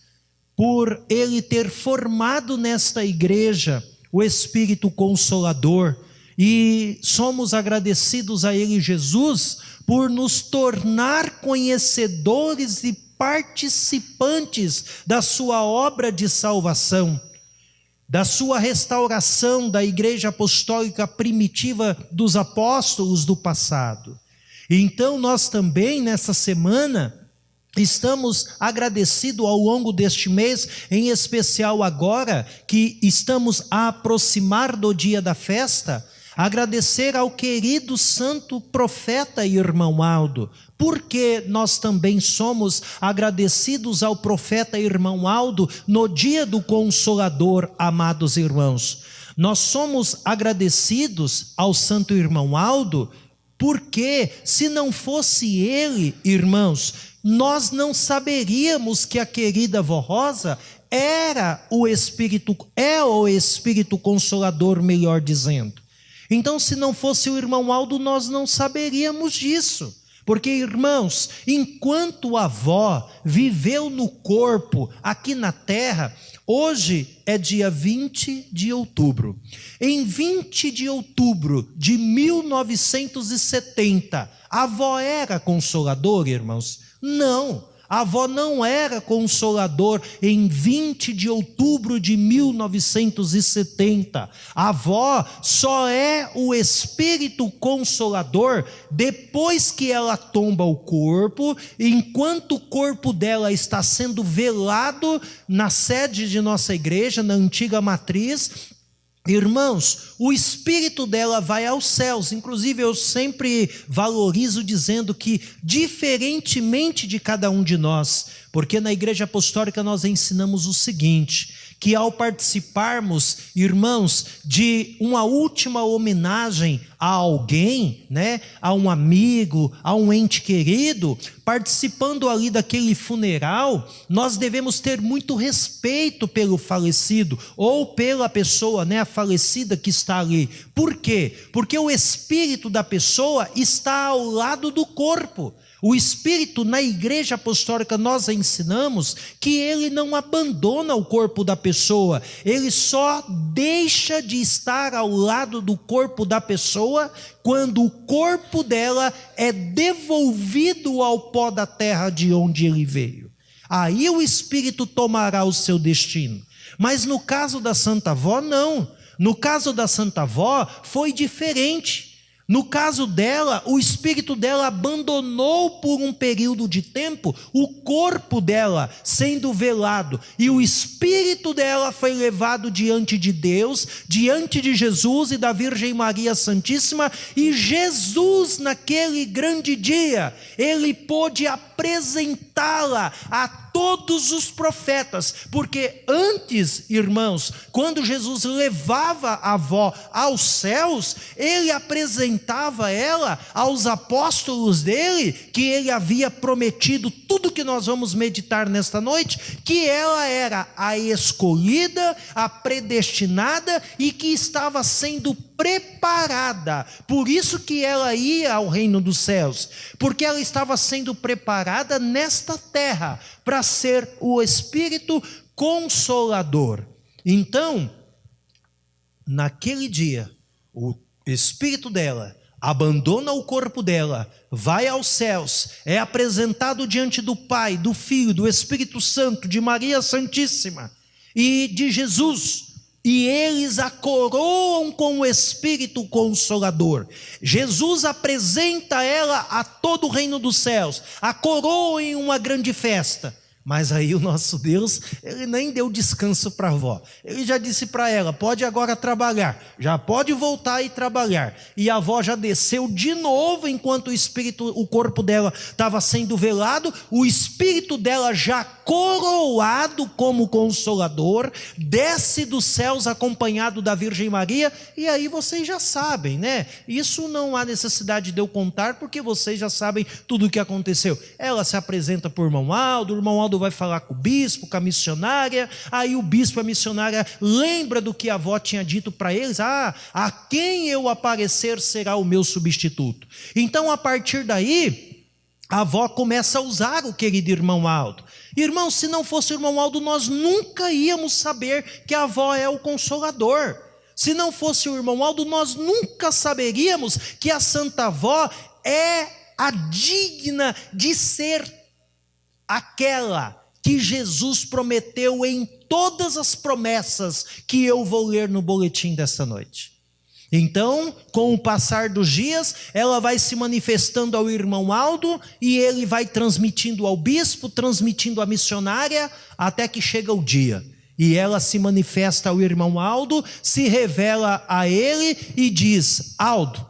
por Ele ter formado nesta igreja o Espírito Consolador, e somos agradecidos a Ele, Jesus, por nos tornar conhecedores e participantes da sua obra de salvação, da sua restauração da Igreja Apostólica primitiva dos apóstolos do passado. Então nós também nessa semana estamos agradecidos ao longo deste mês, em especial agora que estamos a aproximar do dia da festa, agradecer ao querido santo profeta irmão Aldo, porque nós também somos agradecidos ao profeta irmão Aldo no dia do Consolador, amados irmãos. Nós somos agradecidos ao santo irmão Aldo, porque se não fosse ele, irmãos, nós não saberíamos que a querida Vó Rosa é o Espírito Consolador, melhor dizendo. Então, se não fosse o irmão Aldo, nós não saberíamos disso. Porque, irmãos, enquanto a avó viveu no corpo, aqui na terra, hoje é dia 20 de outubro. Em 20 de outubro de 1970, a avó era consoladora, irmãos? Não, a avó não era consolador em 20 de outubro de 1970. A avó só é o Espírito Consolador depois que ela tomba o corpo, enquanto o corpo dela está sendo velado na sede de nossa igreja, na antiga matriz. Irmãos, o espírito dela vai aos céus. Inclusive eu sempre valorizo dizendo que, diferentemente de cada um de nós, porque na Igreja Apostólica nós ensinamos o seguinte, que ao participarmos, irmãos, de uma última homenagem a alguém, né, a um amigo, a um ente querido, participando ali daquele funeral, nós devemos ter muito respeito pelo falecido, ou pela pessoa, né, a falecida que está ali. Por quê? Porque o espírito da pessoa está ao lado do corpo. O Espírito, na Igreja Apostólica, nós ensinamos que ele não abandona o corpo da pessoa, ele só deixa de estar ao lado do corpo da pessoa quando o corpo dela é devolvido ao pó da terra de onde ele veio. Aí o Espírito tomará o seu destino. Mas no caso da Santa Avó, não. No caso da Santa Avó, foi diferente. No caso dela, o espírito dela abandonou por um período de tempo o corpo dela sendo velado, e o espírito dela foi levado diante de Deus, diante de Jesus e da Virgem Maria Santíssima, e Jesus, naquele grande dia, ele pôde apresentá-la a todos os profetas, porque antes, irmãos, quando Jesus levava a avó aos céus, ele apresentava ela aos apóstolos dele, que ele havia prometido tudo que nós vamos meditar nesta noite, que ela era a escolhida, a predestinada e que estava sendo preparada. Por isso que ela ia ao reino dos céus, porque ela estava sendo preparada nesta terra para ser o Espírito Consolador. Então, naquele dia, o espírito dela abandona o corpo dela, vai aos céus, é apresentado diante do Pai, do Filho, do Espírito Santo, de Maria Santíssima e de Jesus, e eles a coroam com o Espírito Consolador. Jesus apresenta ela a todo o reino dos céus, a coroa em uma grande festa. Mas aí o nosso Deus, ele nem deu descanso para a avó. Ele já disse para ela, pode agora trabalhar, já pode voltar e trabalhar. E a avó já desceu de novo, enquanto o corpo dela estava sendo velado, o espírito dela já coroado como consolador, desce dos céus acompanhado da Virgem Maria, e aí vocês já sabem, né? Isso não há necessidade de eu contar, porque vocês já sabem tudo o que aconteceu. Ela se apresenta para o irmão Aldo vai falar com o bispo, com a missionária, aí o bispo e a missionária lembra do que a avó tinha dito para eles, a quem eu aparecer será o meu substituto. Então a partir daí, a avó começa a usar o querido irmão Aldo. Irmão, se não fosse o irmão Aldo, nós nunca íamos saber que a avó é o Consolador. Se não fosse o irmão Aldo, nós nunca saberíamos que a Santa Avó é a digna de ser aquela que Jesus prometeu em todas as promessas que eu vou ler no boletim desta noite. Então, com o passar dos dias, ela vai se manifestando ao irmão Aldo, e ele vai transmitindo ao bispo, transmitindo à missionária, até que chega o dia. E ela se manifesta ao irmão Aldo, se revela a ele e diz, Aldo,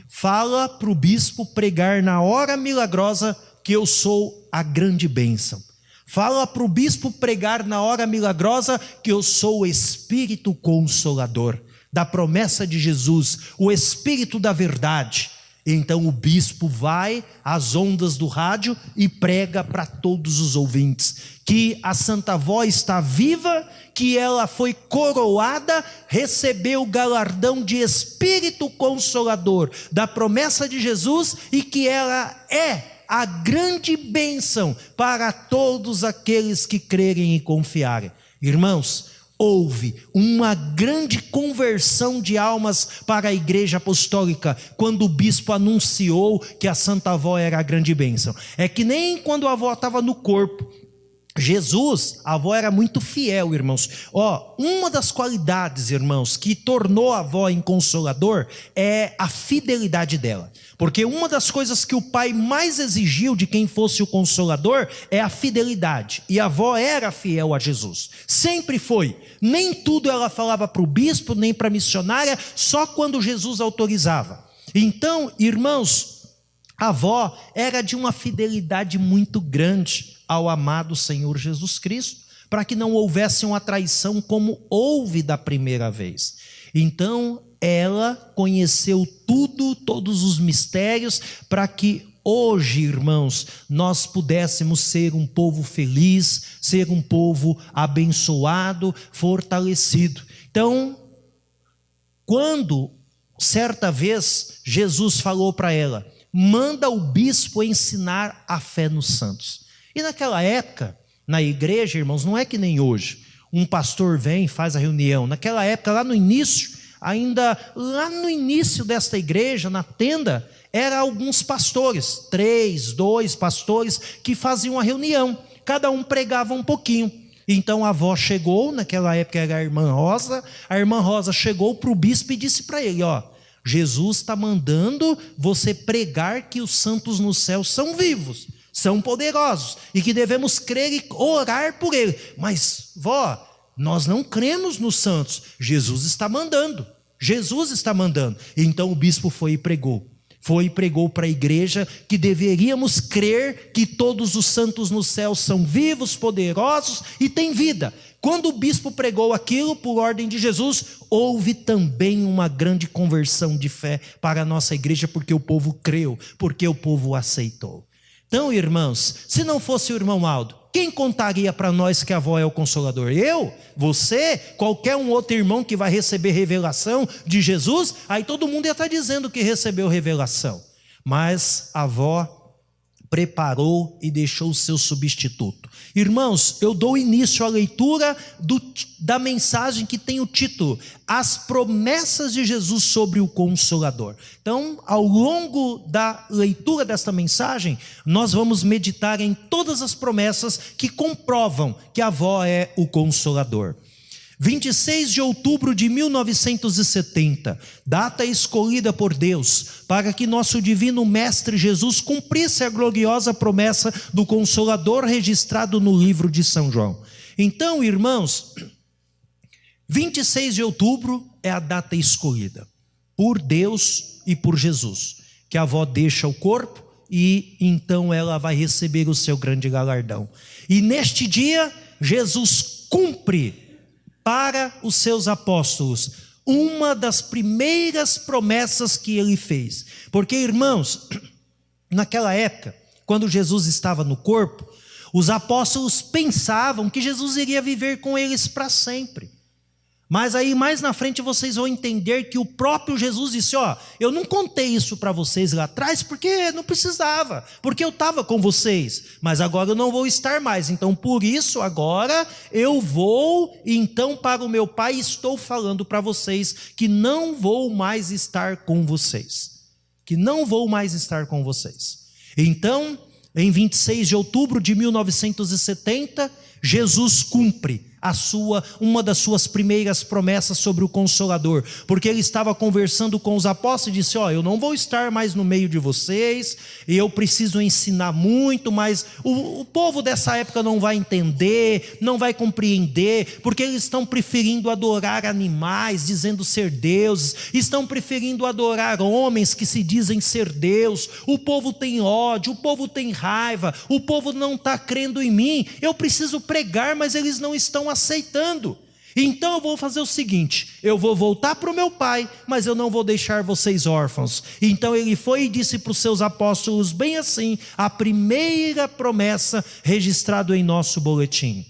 fala para o bispo pregar na hora milagrosa que eu sou a grande bênção. Fala para o bispo pregar na hora milagrosa que eu sou o Espírito Consolador, da promessa de Jesus, o Espírito da verdade. Então o bispo vai às ondas do rádio e prega para todos os ouvintes que a Santa Avó está viva, que ela foi coroada, recebeu o galardão de Espírito Consolador, da promessa de Jesus, e que ela é a grande bênção para todos aqueles que crerem e confiarem. Irmãos, houve uma grande conversão de almas para a Igreja Apostólica quando o bispo anunciou que a Santa Avó era a grande bênção. É que nem quando a avó estava no corpo. Jesus, a avó era muito fiel, irmãos. Uma das qualidades, irmãos, que tornou a avó em Consolador é a fidelidade dela. Porque uma das coisas que o pai mais exigiu de quem fosse o Consolador é a fidelidade. E a avó era fiel a Jesus. Sempre foi. Nem tudo ela falava para o bispo, nem para a missionária, só quando Jesus autorizava. Então, irmãos, a avó era de uma fidelidade muito grande ao amado Senhor Jesus Cristo, para que não houvesse uma traição como houve da primeira vez. Então, ela conheceu tudo, todos os mistérios, para que hoje, irmãos, nós pudéssemos ser um povo feliz, ser um povo abençoado, fortalecido. Então, quando certa vez Jesus falou para ela, manda o bispo ensinar a fé nos santos. E naquela época, na igreja, irmãos, não é que nem hoje. Um pastor vem e faz a reunião. Naquela época, lá no início, lá no início desta igreja, na tenda, eram alguns pastores, 3, 2 pastores, que faziam a reunião. Cada um pregava um pouquinho. Então a avó chegou, naquela época era a irmã Rosa chegou para o bispo e disse para ele, Jesus está mandando você pregar que os santos no céu são vivos, são poderosos e que devemos crer e orar por ele. Mas, vó, nós não cremos nos santos. Jesus está mandando. Jesus está mandando. Então o bispo foi e pregou. Foi e pregou para a igreja que deveríamos crer que todos os santos no céu são vivos, poderosos e têm vida. Quando o bispo pregou aquilo, por ordem de Jesus, houve também uma grande conversão de fé para a nossa igreja, porque o povo creu, porque o povo aceitou. Então, irmãos, se não fosse o irmão Aldo, quem contaria para nós que a avó é o Consolador? Eu? Você? Qualquer um outro irmão que vai receber revelação de Jesus? Aí todo mundo ia estar dizendo que recebeu revelação. Mas a avó preparou e deixou o seu substituto. Irmãos, eu dou início à leitura da mensagem que tem o título As Promessas de Jesus sobre o Consolador. Então, ao longo da leitura desta mensagem, nós vamos meditar em todas as promessas que comprovam que a avó é o Consolador. 26 de outubro de 1970, data escolhida por Deus para que nosso divino mestre Jesus cumprisse a gloriosa promessa do Consolador registrado no livro de São João. Então, irmãos, 26 de outubro é a data escolhida por Deus e por Jesus, que a avó deixa o corpo e então ela vai receber o seu grande galardão. E neste dia, Jesus cumpre para os seus apóstolos uma das primeiras promessas que ele fez. Porque, irmãos, naquela época, quando Jesus estava no corpo, os apóstolos pensavam que Jesus iria viver com eles para sempre. Mas aí mais na frente vocês vão entender que o próprio Jesus disse, eu não contei isso para vocês lá atrás porque não precisava, porque eu estava com vocês, mas agora eu não vou estar mais, então por isso agora eu vou então para o meu Pai e estou falando para vocês que não vou mais estar com vocês, Então, em 26 de outubro de 1970, Jesus cumpre uma das suas primeiras promessas sobre o Consolador, porque ele estava conversando com os apóstolos e disse, eu não vou estar mais no meio de vocês, e eu preciso ensinar muito, mas o povo dessa época não vai entender, não vai compreender, porque eles estão preferindo adorar animais, dizendo ser deuses, estão preferindo adorar homens que se dizem ser Deus, o povo tem ódio, o povo tem raiva, o povo não está crendo em mim, eu preciso pregar, mas eles não estão aceitando. Então eu vou fazer o seguinte, eu vou voltar para o meu Pai, mas eu não vou deixar vocês órfãos. Então ele foi e disse para os seus apóstolos bem assim, a primeira promessa registrada em nosso boletim.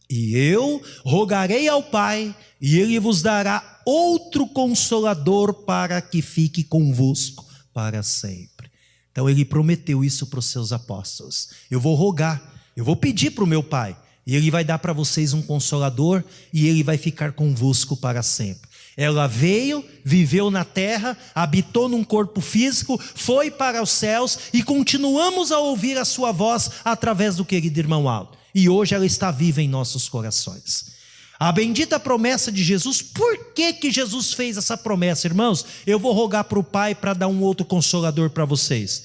E eu rogarei ao Pai, e ele vos dará outro Consolador para que fique convosco para sempre. Então ele prometeu isso para os seus apóstolos. Eu vou rogar, eu vou pedir para o meu Pai, e ele vai dar para vocês um Consolador, e ele vai ficar convosco para sempre. Ela veio, viveu na terra, habitou num corpo físico, foi para os céus, e continuamos a ouvir a sua voz através do querido irmão Aldo. E hoje ela está viva em nossos corações. A bendita promessa de Jesus. Por que Jesus fez essa promessa, irmãos? Eu vou rogar para o Pai para dar um outro Consolador para vocês.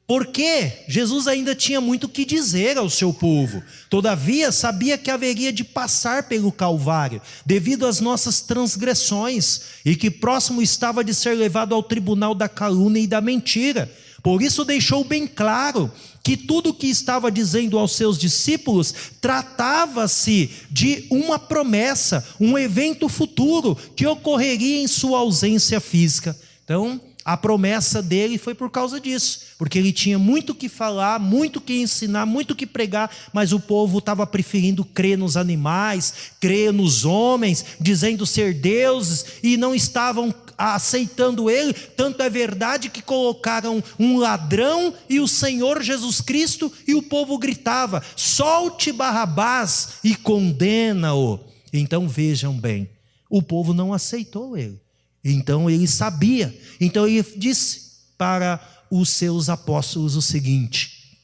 Porque Jesus ainda tinha muito o que dizer ao seu povo. Todavia, sabia que haveria de passar pelo Calvário, devido às nossas transgressões, e que próximo estava de ser levado ao tribunal da calúnia e da mentira. Por isso deixou bem claro que tudo o que estava dizendo aos seus discípulos tratava-se de uma promessa, um evento futuro que ocorreria em sua ausência física. Então, a promessa dele foi por causa disso, porque ele tinha muito o que falar, muito o que ensinar, muito o que pregar, mas o povo estava preferindo crer nos animais, crer nos homens, dizendo ser deuses, e não estavam aceitando ele. Tanto é verdade que colocaram um ladrão e o Senhor Jesus Cristo, e o povo gritava, solte Barrabás e condena-o. Então vejam bem, o povo não aceitou ele. Então ele sabia, então ele disse para os seus apóstolos o seguinte,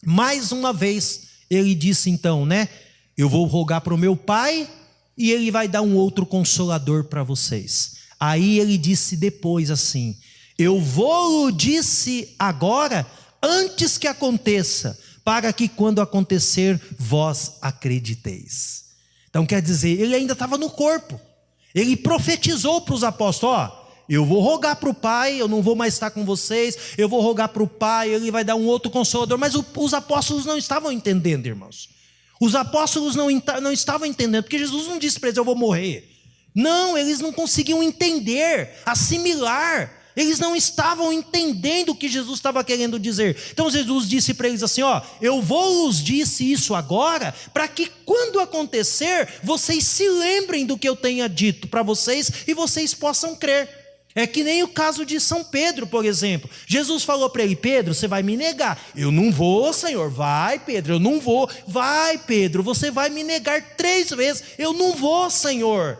mais uma vez ele disse então, eu vou rogar para o meu Pai e ele vai dar um outro Consolador para vocês. Aí ele disse depois assim: eu vou disse agora, antes que aconteça, para que quando acontecer, vós acrediteis. Então quer dizer, ele ainda estava no corpo. Ele profetizou para os apóstolos: ó, eu vou rogar para o Pai, eu não vou mais estar com vocês, eu vou rogar para o Pai, Ele vai dar um outro consolador. Mas os apóstolos não estavam entendendo, irmãos. Os apóstolos não estavam entendendo, porque Jesus não disse para eles: eu vou morrer. Não, eles não conseguiam entender, assimilar. Eles não estavam entendendo o que Jesus estava querendo dizer. Então Jesus disse para eles assim: ó, eu vos disse isso agora, para que quando acontecer, vocês se lembrem do que eu tenha dito para vocês e vocês possam crer. É que nem o caso de São Pedro, por exemplo. Jesus falou para ele: Pedro, você vai me negar. Eu não vou, Senhor. Vai, Pedro, eu não vou. Vai, Pedro, você vai me negar 3 vezes. Eu não vou, Senhor.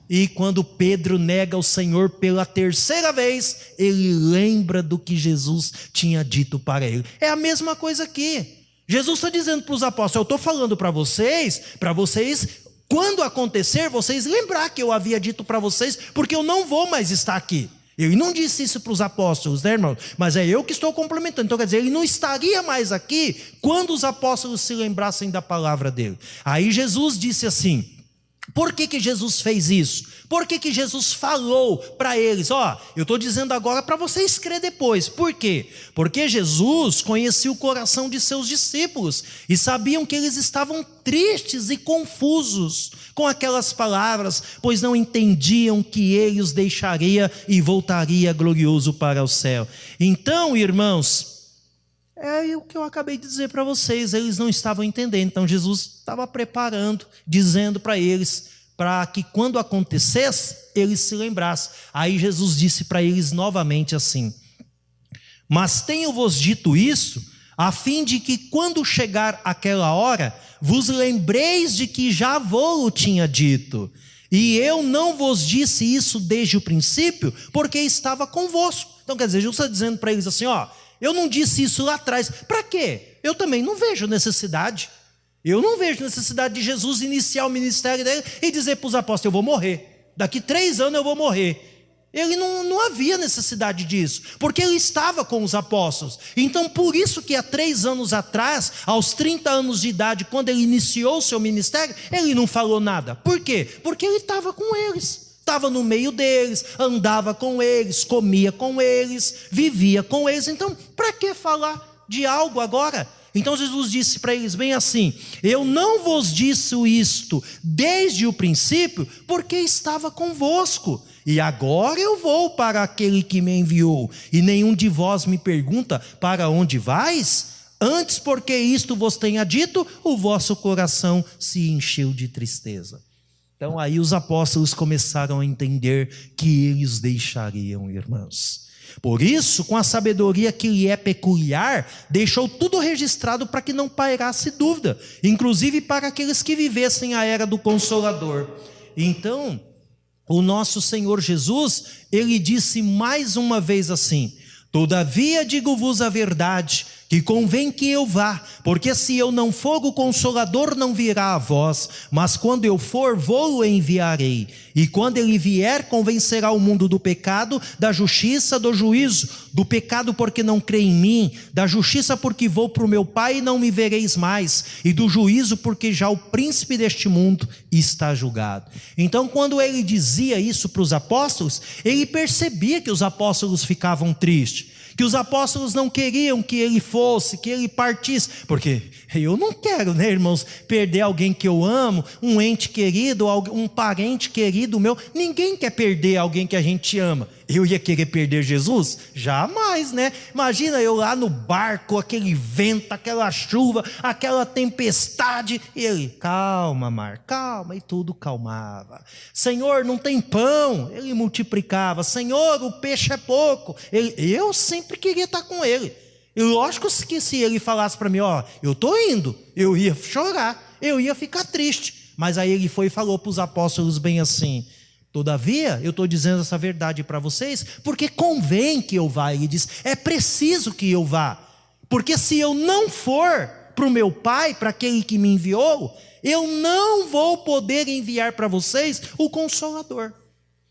E quando Pedro nega o Senhor pela 3ª vez, ele lembra do que Jesus tinha dito para ele. É a mesma coisa aqui. Jesus está dizendo para os apóstolos: eu estou falando para vocês, quando acontecer, vocês lembrar que eu havia dito para vocês, porque eu não vou mais estar aqui. Ele não disse isso para os apóstolos, né, irmão? Mas é eu que estou complementando. Então quer dizer, ele não estaria mais aqui quando os apóstolos se lembrassem da palavra dele. Aí Jesus disse assim: por que Jesus fez isso? Por que Jesus falou para eles? Ó, eu estou dizendo agora para vocês crer depois. Por quê? Porque Jesus conhecia o coração de seus discípulos e sabiam que eles estavam tristes e confusos com aquelas palavras, pois não entendiam que ele os deixaria e voltaria glorioso para o céu. Então, irmãos, é o que eu acabei de dizer para vocês, eles não estavam entendendo. Então Jesus estava preparando, dizendo para eles, para que quando acontecesse, eles se lembrassem. Aí Jesus disse para eles novamente assim: mas tenho-vos dito isso, a fim de que quando chegar aquela hora, vos lembreis de que já vou-lo tinha dito. E eu não vos disse isso desde o princípio, porque estava convosco. Então quer dizer, Jesus está dizendo para eles assim: ó, eu não disse isso lá atrás. Para quê? Eu também não vejo necessidade. Eu não vejo necessidade de Jesus iniciar o ministério dele e dizer para os apóstolos: eu vou morrer. Daqui 3 anos eu vou morrer. Ele não havia necessidade disso, porque ele estava com os apóstolos. Então por isso que há 3 anos atrás, aos 30 anos de idade, quando ele iniciou o seu ministério, ele não falou nada. Por quê? Porque ele estava com eles. Estava no meio deles, andava com eles, comia com eles, vivia com eles. Então, para que falar de algo agora? Então Jesus disse para eles bem assim: eu não vos disse isto desde o princípio, porque estava convosco. E agora eu vou para aquele que me enviou, e nenhum de vós me pergunta: para onde vais? Antes, porque isto vos tenha dito, o vosso coração se encheu de tristeza. Então aí os apóstolos começaram a entender que eles deixariam, irmãos. Por isso, com a sabedoria que lhe é peculiar, deixou tudo registrado para que não pairasse dúvida, inclusive para aqueles que vivessem a era do Consolador. Então, o nosso Senhor Jesus, ele disse mais uma vez assim: todavia digo-vos a verdade, que convém que eu vá, porque se eu não for, o Consolador não virá a vós, mas quando eu for, vou-o enviarei. E quando ele vier, convencerá o mundo do pecado, da justiça, do juízo. Do pecado porque não crê em mim, da justiça porque vou para o meu Pai e não me vereis mais, e do juízo porque já o príncipe deste mundo está julgado. Então quando ele dizia isso para os apóstolos, ele percebia que os apóstolos ficavam tristes, que os apóstolos não queriam que ele fosse, que ele partisse, porque eu não quero, né, irmãos, perder alguém que eu amo, um ente querido, um parente querido meu. Ninguém quer perder alguém que a gente ama. Eu ia querer perder Jesus? Jamais, né? Imagina eu lá no barco, aquele vento, aquela chuva, aquela tempestade, e ele: calma, mar, calma, e tudo calmava. Senhor, não tem pão, ele multiplicava. Senhor, o peixe é pouco. Eu sempre queria estar com ele. E lógico que se ele falasse para mim: ó, eu estou indo, eu ia chorar, eu ia ficar triste. Mas aí ele foi e falou para os apóstolos bem assim: todavia, eu estou dizendo essa verdade para vocês, porque convém que eu vá. Ele diz: é preciso que eu vá, porque se eu não for para o meu Pai, para aquele que me enviou, eu não vou poder enviar para vocês o Consolador.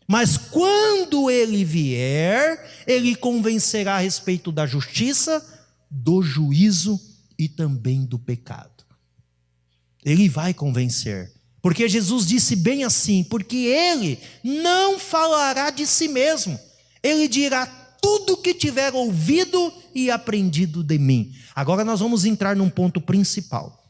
Mas quando ele vier, ele convencerá a respeito da justiça, do juízo e também do pecado. Ele vai convencer. Porque Jesus disse bem assim, porque ele não falará de si mesmo. Ele dirá tudo o que tiver ouvido e aprendido de mim. Agora nós vamos entrar num ponto principal.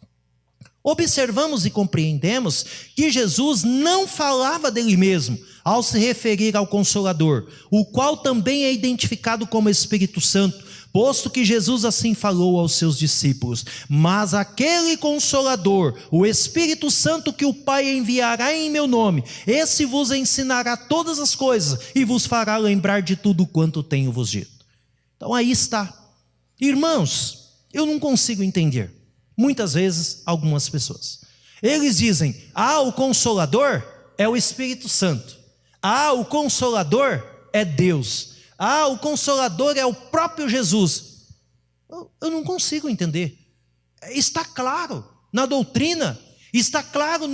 Observamos e compreendemos que Jesus não falava dele mesmo ao se referir ao Consolador, o qual também é identificado como Espírito Santo, posto que Jesus assim falou aos seus discípulos. Mas aquele Consolador, o Espírito Santo que o Pai enviará em meu nome, esse vos ensinará todas as coisas e vos fará lembrar de tudo quanto tenho vos dito. Então aí está. Irmãos, eu não consigo entender. Muitas vezes, algumas pessoas. Eles dizem, o Consolador é o Espírito Santo. O Consolador é Deus. O Consolador é o próprio Jesus. Eu não consigo entender. Está claro na doutrina, está claro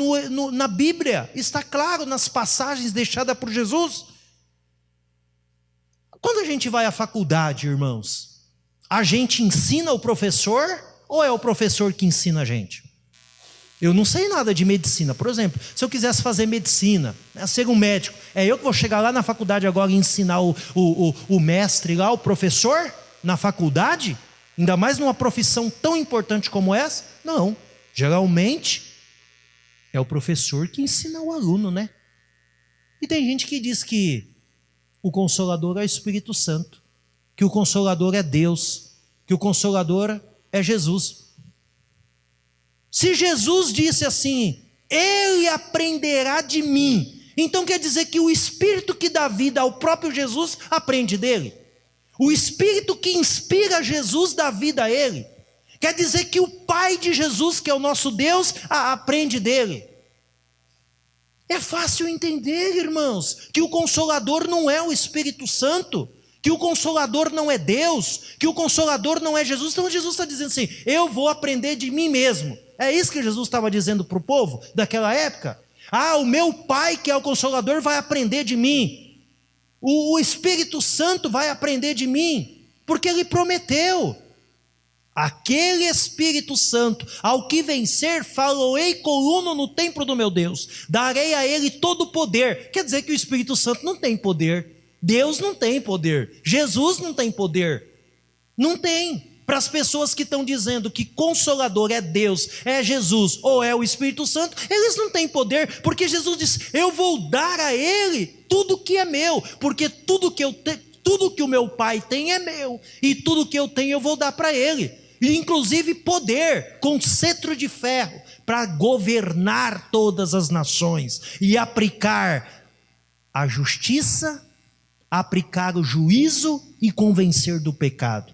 na Bíblia, está claro nas passagens deixadas por Jesus. Quando a gente vai à faculdade, irmãos, a gente ensina o professor ou é o professor que ensina a gente? Eu não sei nada de medicina. Por exemplo, se eu quisesse fazer medicina, ser um médico, eu que vou chegar lá na faculdade agora e ensinar o mestre lá, o professor, na faculdade? Ainda mais numa profissão tão importante como essa? Não. Geralmente, é o professor que ensina o aluno, né? E tem gente que diz que o Consolador é o Espírito Santo, que o Consolador é Deus, que o Consolador é Jesus. Se Jesus disse assim, ele aprenderá de mim, então quer dizer que o Espírito que dá vida ao próprio Jesus aprende dele. O Espírito que inspira Jesus dá vida a ele. Quer dizer que o Pai de Jesus, que é o nosso Deus, aprende dele. É fácil entender, irmãos, que o Consolador não é o Espírito Santo, que o Consolador não é Deus, que o Consolador não é Jesus. Então Jesus está dizendo assim, eu vou aprender de mim mesmo. É isso que Jesus estava dizendo para o povo daquela época. O meu Pai, que é o Consolador, vai aprender de mim. O Espírito Santo vai aprender de mim, porque ele prometeu. Aquele Espírito Santo, ao que vencer, faloei coluno no templo do meu Deus, darei a ele todo o poder. Quer dizer que o Espírito Santo não tem poder, Deus não tem poder, Jesus não tem poder, não tem. Para as pessoas que estão dizendo que Consolador é Deus, é Jesus ou é o Espírito Santo, eles não têm poder, porque Jesus disse, eu vou dar a ele tudo que é meu, porque tudo que o meu Pai tem é meu, e tudo que eu tenho eu vou dar para ele. E inclusive poder, com cetro de ferro, para governar todas as nações e aplicar a justiça, aplicar o juízo e convencer do pecado.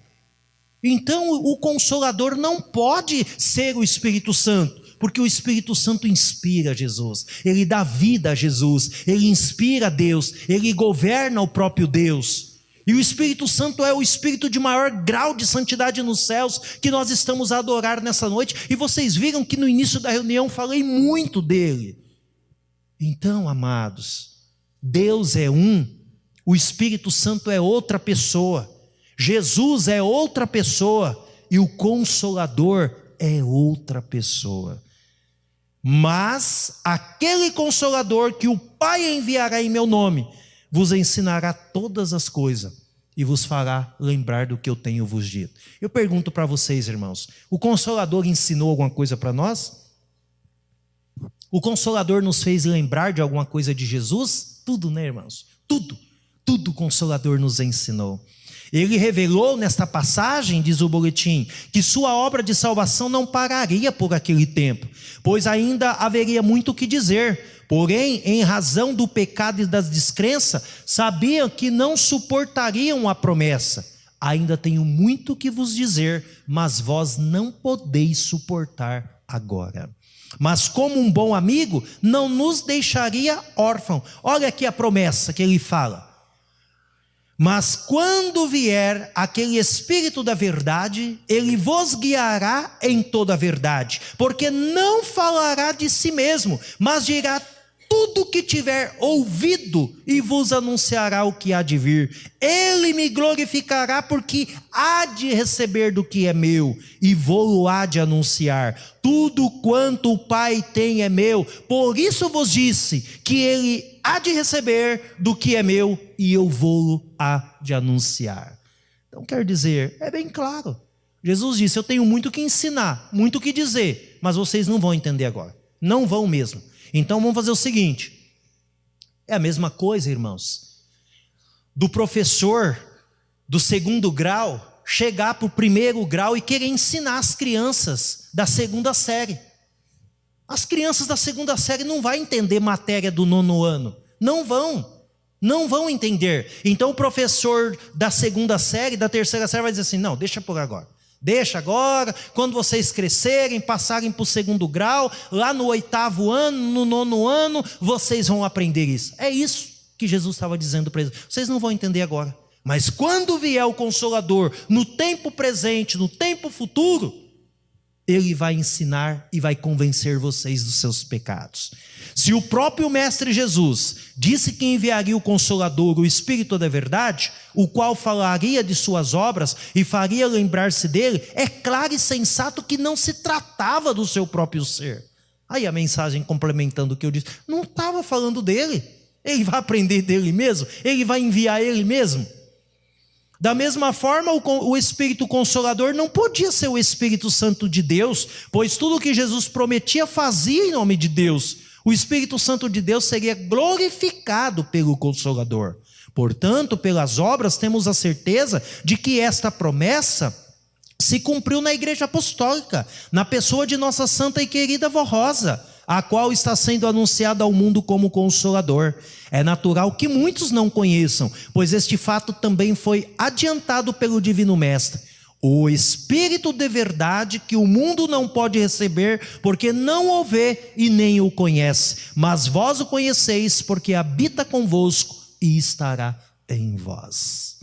Então o Consolador não pode ser o Espírito Santo, porque o Espírito Santo inspira Jesus, ele dá vida a Jesus, ele inspira Deus, ele governa o próprio Deus. E o Espírito Santo é o Espírito de maior grau de santidade nos céus, que nós estamos a adorar nessa noite. E vocês viram que no início da reunião falei muito dele. Então, amados, Deus é um, o Espírito Santo é outra pessoa, Jesus é outra pessoa e o Consolador é outra pessoa. Mas aquele Consolador que o Pai enviará em meu nome, vos ensinará todas as coisas e vos fará lembrar do que eu tenho vos dito. Eu pergunto para vocês, irmãos, o Consolador ensinou alguma coisa para nós? O Consolador nos fez lembrar de alguma coisa de Jesus? Tudo, né, irmãos? Tudo o Consolador nos ensinou. Ele revelou nesta passagem, diz o boletim, que sua obra de salvação não pararia por aquele tempo, pois ainda haveria muito o que dizer. Porém, em razão do pecado e das descrenças, sabiam que não suportariam a promessa. Ainda tenho muito que vos dizer, mas vós não podeis suportar agora. Mas como um bom amigo, não nos deixaria órfão. Olha aqui a promessa que ele fala. Mas quando vier aquele Espírito da verdade, ele vos guiará em toda a verdade, porque não falará de si mesmo, mas dirá tudo que tiver ouvido e vos anunciará o que há de vir. Ele me glorificará, porque há de receber do que é meu e vou-lo há de anunciar. Tudo quanto o Pai tem é meu, por isso vos disse que ele há de receber do que é meu e eu vou-lo há de anunciar. Então quer dizer, é bem claro. Jesus disse: eu tenho muito que ensinar, muito que dizer, mas vocês não vão entender agora. Não vão mesmo. Então vamos fazer o seguinte. É a mesma coisa, irmãos, do professor do 2º grau chegar para o 1º grau e querer ensinar as crianças da 2ª série. As crianças da 2ª série não vão entender matéria do 9º ano. Não vão entender. Então o professor da 2ª série, da 3ª série vai dizer assim: não, deixa por agora. Deixa agora, quando vocês crescerem, passarem para o 2º grau, lá no 8º ano, no 9º ano, vocês vão aprender isso. É isso que Jesus estava dizendo para eles. Vocês não vão entender agora, mas quando vier o Consolador, no tempo presente, no tempo futuro, ele vai ensinar e vai convencer vocês dos seus pecados. Se o próprio Mestre Jesus disse que enviaria o Consolador, o Espírito da Verdade, o qual falaria de suas obras e faria lembrar-se dele, é claro e sensato que não se tratava do seu próprio ser. Aí a mensagem complementando o que eu disse, não estava falando dele. Ele vai aprender dele mesmo? Ele vai enviar ele mesmo? Da mesma forma, o Espírito Consolador não podia ser o Espírito Santo de Deus, pois tudo o que Jesus prometia fazia em nome de Deus. O Espírito Santo de Deus seria glorificado pelo Consolador. Portanto, pelas obras temos a certeza de que esta promessa se cumpriu na Igreja Apostólica, na pessoa de nossa santa e querida avó Rosa, a qual está sendo anunciada ao mundo como Consolador. É natural que muitos não conheçam, pois este fato também foi adiantado pelo Divino Mestre. O Espírito de verdade que o mundo não pode receber, porque não o vê e nem o conhece. Mas vós o conheceis, porque habita convosco e estará em vós.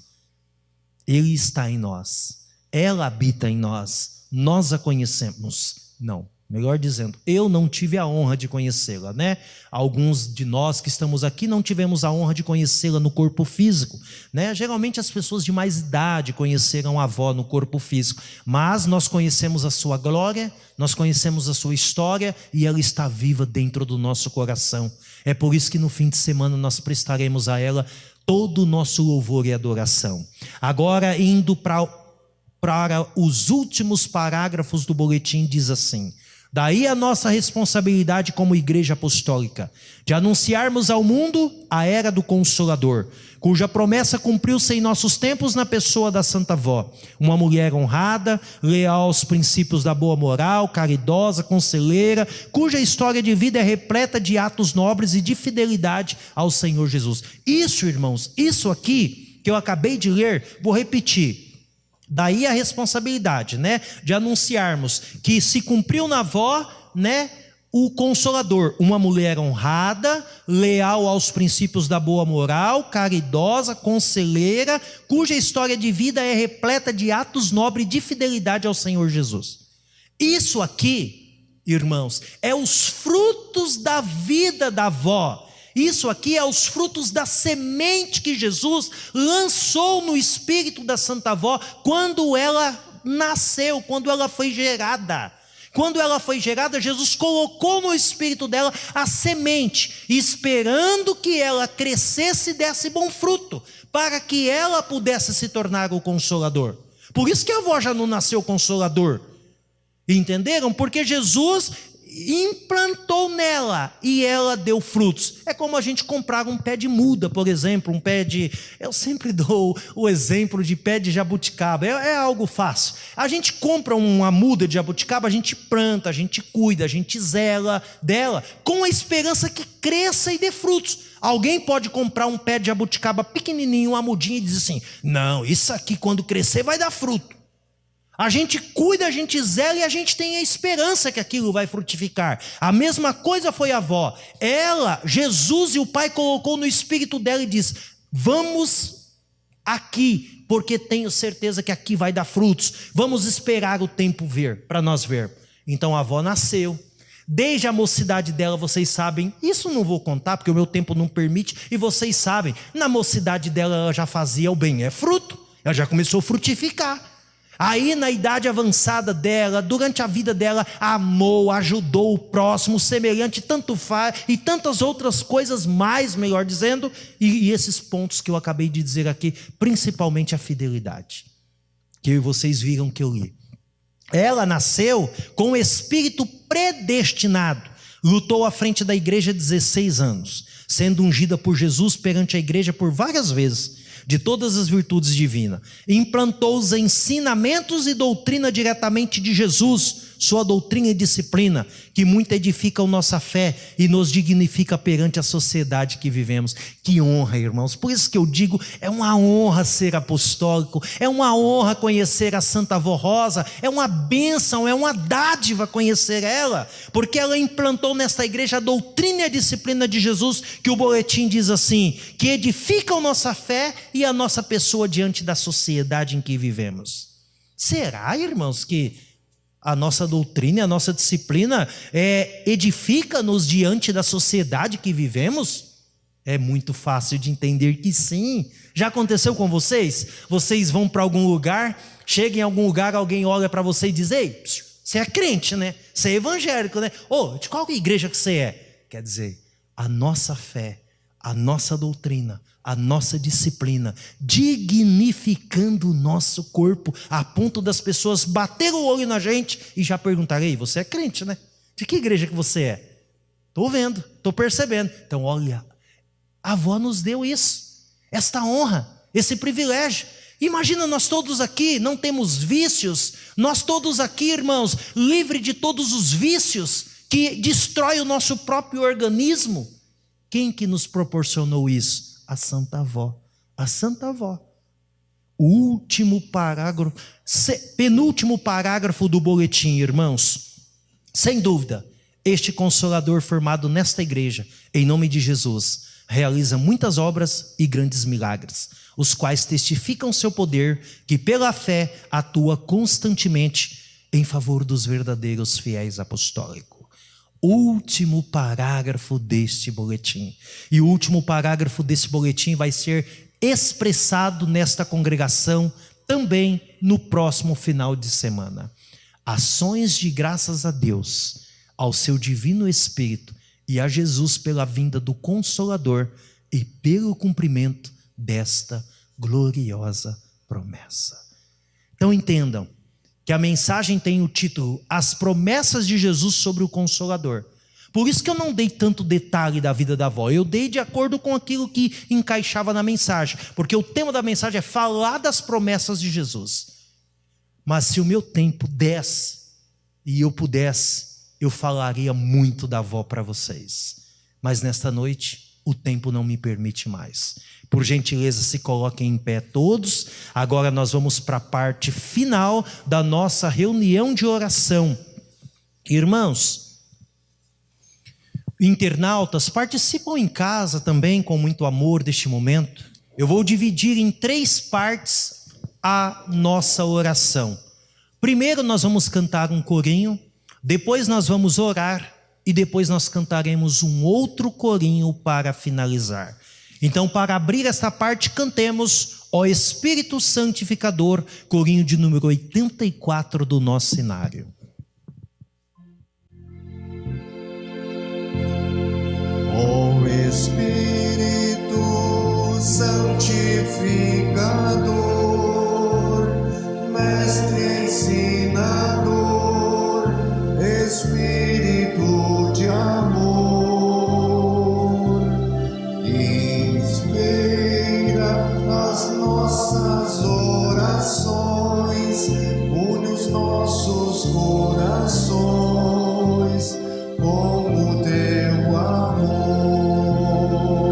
Ele está em nós, ela habita em nós, nós a conhecemos. Não. Melhor dizendo, eu não tive a honra de conhecê-la, né? Alguns de nós que estamos aqui não tivemos a honra de conhecê-la no corpo físico, né? Geralmente as pessoas de mais idade conheceram a avó no corpo físico, mas nós conhecemos a sua glória, nós conhecemos a sua história e ela está viva dentro do nosso coração. É por isso que no fim de semana nós prestaremos a ela todo o nosso louvor e adoração. Agora, indo para os últimos parágrafos do boletim, diz assim: daí a nossa responsabilidade como Igreja Apostólica, de anunciarmos ao mundo a era do Consolador, cuja promessa cumpriu-se em nossos tempos na pessoa da Santa Avó, uma mulher honrada, leal aos princípios da boa moral, caridosa, conselheira, cuja história de vida é repleta de atos nobres e de fidelidade ao Senhor Jesus. Isso, irmãos, isso aqui que eu acabei de ler, vou repetir. Daí a responsabilidade, né, de anunciarmos que se cumpriu na avó, né, o Consolador, uma mulher honrada, leal aos princípios da boa moral, caridosa, conselheira, cuja história de vida é repleta de atos nobres de fidelidade ao Senhor Jesus. Isso aqui, irmãos, é os frutos da vida da avó. Isso aqui é os frutos da semente que Jesus lançou no espírito da Santa Avó quando ela nasceu, quando ela foi gerada. Quando ela foi gerada, Jesus colocou no espírito dela a semente, esperando que ela crescesse e desse bom fruto, para que ela pudesse se tornar o Consolador. Por isso que a avó já não nasceu Consolador. Entenderam? Porque Jesus implantou nela e ela deu frutos. É como a gente comprar um pé de muda, por exemplo, um pé de... Eu sempre dou o exemplo de pé de jabuticaba, é algo fácil. A gente compra uma muda de jabuticaba, a gente planta, a gente cuida, a gente zela dela, com a esperança que cresça e dê frutos. Alguém pode comprar um pé de jabuticaba pequenininho, uma mudinha, e dizer assim: não, isso aqui quando crescer vai dar fruto. A gente cuida, a gente zela e a gente tem a esperança que aquilo vai frutificar. A mesma coisa foi a avó. Ela, Jesus e o Pai colocou no espírito dela e disse: vamos aqui, porque tenho certeza que aqui vai dar frutos. Vamos esperar o tempo vir, para nós ver. Então a avó nasceu. Desde a mocidade dela, vocês sabem, isso não vou contar porque o meu tempo não permite, e vocês sabem, na mocidade dela ela já fazia o bem, é fruto, ela já começou a frutificar. Aí na idade avançada dela, durante a vida dela, amou, ajudou o próximo, o semelhante, tanto faz, e tantas outras coisas mais, melhor dizendo, e esses pontos que eu acabei de dizer aqui, principalmente a fidelidade, que vocês viram que eu li. Ela nasceu com o espírito predestinado, lutou à frente da igreja 16 anos, sendo ungida por Jesus perante a igreja por várias vezes, de todas as virtudes divinas, implantou os ensinamentos e doutrina diretamente de Jesus, sua doutrina e disciplina, que muito edificam nossa fé e nos dignifica perante a sociedade que vivemos. Que honra, irmãos, por isso que eu digo, é uma honra ser apostólico, é uma honra conhecer a Santa Avó Rosa, é uma bênção, é uma dádiva conhecer ela, porque ela implantou nesta igreja a doutrina e a disciplina de Jesus, que o boletim diz assim, que edificam nossa fé e a nossa pessoa diante da sociedade em que vivemos. Será, irmãos, que a nossa doutrina, a nossa disciplina edifica-nos diante da sociedade que vivemos? É muito fácil de entender que sim. Já aconteceu com vocês? Vocês vão para algum lugar, chegam em algum lugar, alguém olha para você e diz, ei, você é crente, né? Você é evangélico, né? De qual igreja que você é? Quer dizer, a nossa fé, a nossa doutrina, a nossa disciplina, dignificando o nosso corpo, a ponto das pessoas bater o olho na gente e já perguntarem, ei, você é crente, né? De que igreja que você é? Estou vendo, estou percebendo. Então olha, a avó nos deu isso, esta honra, esse privilégio. Imagina, nós todos aqui não temos vícios, nós todos aqui, irmãos, livre de todos os vícios que destrói o nosso próprio organismo. Quem que nos proporcionou isso? A Santa Avó, a Santa Avó. O último parágrafo, penúltimo parágrafo do boletim, irmãos. Sem dúvida, este Consolador formado nesta igreja, em nome de Jesus, realiza muitas obras e grandes milagres, os quais testificam seu poder, que pela fé atua constantemente em favor dos verdadeiros fiéis apostólicos. Último parágrafo deste boletim. E o último parágrafo desse boletim vai ser expressado nesta congregação também no próximo final de semana. Ações de graças a Deus, ao seu divino Espírito e a Jesus pela vinda do Consolador e pelo cumprimento desta gloriosa promessa. Então entendam que a mensagem tem o título As Promessas de Jesus sobre o Consolador. Por isso que eu não dei tanto detalhe da vida da avó, eu dei de acordo com aquilo que encaixava na mensagem, porque o tema da mensagem é falar das promessas de Jesus. Mas se o meu tempo desse e eu pudesse, eu falaria muito da avó para vocês. Mas nesta noite, o tempo não me permite mais. Por gentileza, se coloquem em pé todos. Agora nós vamos para a parte final da nossa reunião de oração. Irmãos, internautas, participam em casa também com muito amor deste momento. Eu vou dividir em 3 partes a nossa oração. Primeiro nós vamos cantar um corinho, depois nós vamos orar e depois nós cantaremos um outro corinho para finalizar. Então, para abrir esta parte, cantemos Ó Espírito Santificador, corinho de número 84 do nosso cenário. Ó Espírito Santificador, Mestre ensinador, Espírito de amor, as nossas orações, une os nossos corações com o teu amor.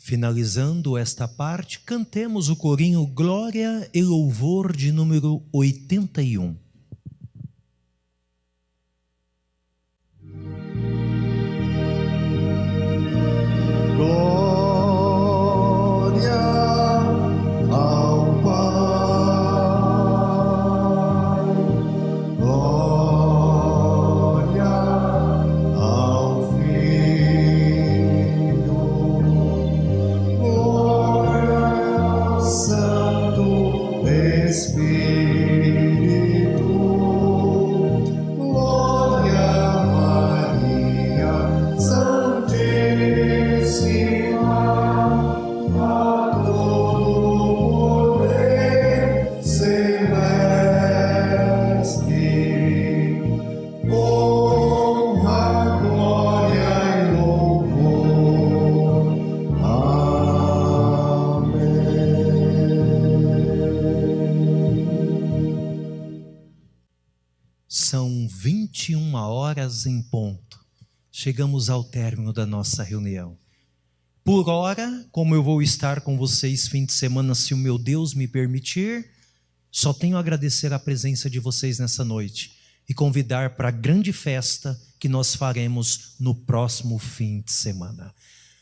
Finalizando esta parte, cantemos o corinho Glória e Louvor de número 81. Glória ao Pai, glória ao Filho, glória ao Santo Espírito, glória a Maria Santíssima, a todo poder celeste, honra, glória e louvor. Amém. São 21 horas em ponto. Chegamos ao término da nossa reunião. Por hora, como eu vou estar com vocês fim de semana, se o meu Deus me permitir, só tenho a agradecer a presença de vocês nessa noite e convidar para a grande festa que nós faremos no próximo fim de semana.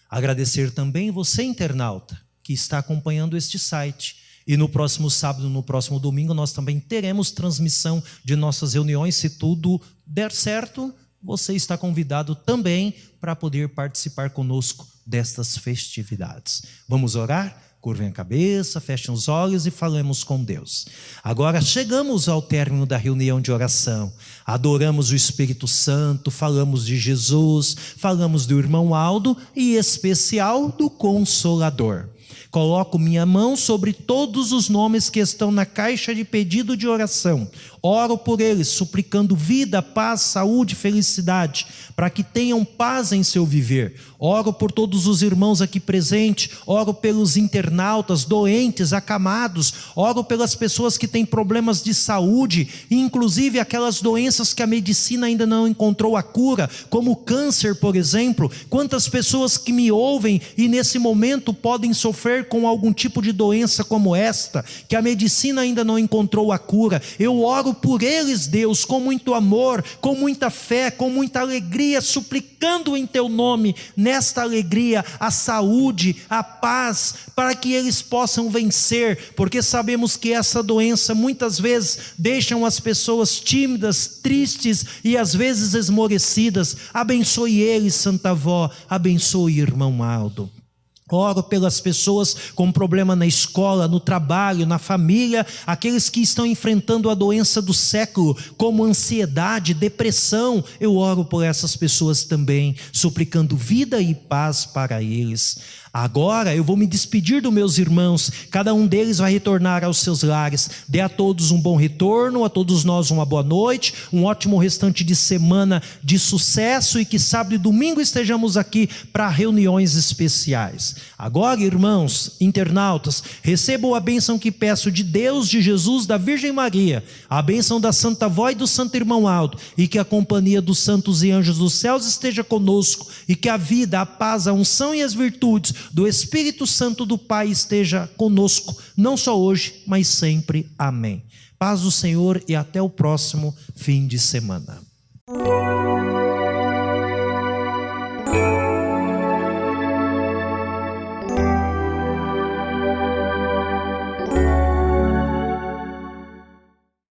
Agradecer também você, internauta, que está acompanhando este site. E no próximo sábado, no próximo domingo, nós também teremos transmissão de nossas reuniões. Se tudo der certo, você está convidado também para poder participar conosco destas festividades. Vamos orar? Curvem a cabeça, fechem os olhos e falemos com Deus. Agora chegamos ao término da reunião de oração. Adoramos o Espírito Santo, falamos de Jesus, falamos do irmão Aldo e em especial do Consolador. Coloco minha mão sobre todos os nomes que estão na caixa de pedido de oração. Oro por eles, suplicando vida, paz, saúde, felicidade, para que tenham paz em seu viver. Oro por todos os irmãos aqui presentes, oro pelos internautas, doentes, acamados, oro pelas pessoas que têm problemas de saúde, inclusive aquelas doenças que a medicina ainda não encontrou a cura, como o câncer, por exemplo. Quantas pessoas que me ouvem e nesse momento podem sofrer com algum tipo de doença como esta, que a medicina ainda não encontrou a cura. Eu oro por eles, Deus, com muito amor, com muita fé, com muita alegria, suplicando em teu nome, nesta alegria, a saúde, a paz, para que eles possam vencer, porque sabemos que essa doença muitas vezes deixam as pessoas tímidas, tristes e às vezes esmorecidas. Abençoe eles, Santa Avó, abençoe irmão Aldo. Oro pelas pessoas com problema na escola, no trabalho, na família, aqueles que estão enfrentando a doença do século, como ansiedade, depressão. Eu oro por essas pessoas também, suplicando vida e paz para eles. Agora eu vou me despedir dos meus irmãos, cada um deles vai retornar aos seus lares. Dê a todos um bom retorno, a todos nós uma boa noite, um ótimo restante de semana de sucesso e que sábado e domingo estejamos aqui para reuniões especiais. Agora, irmãos, internautas, recebam a bênção que peço de Deus, de Jesus, da Virgem Maria, a bênção da Santa Avó e do Santo Irmão Aldo, e que a companhia dos santos e anjos dos céus esteja conosco, e que a vida, a paz, a unção e as virtudes do Espírito Santo do Pai esteja conosco, não só hoje, mas sempre. Amém. Paz do Senhor e até o próximo fim de semana.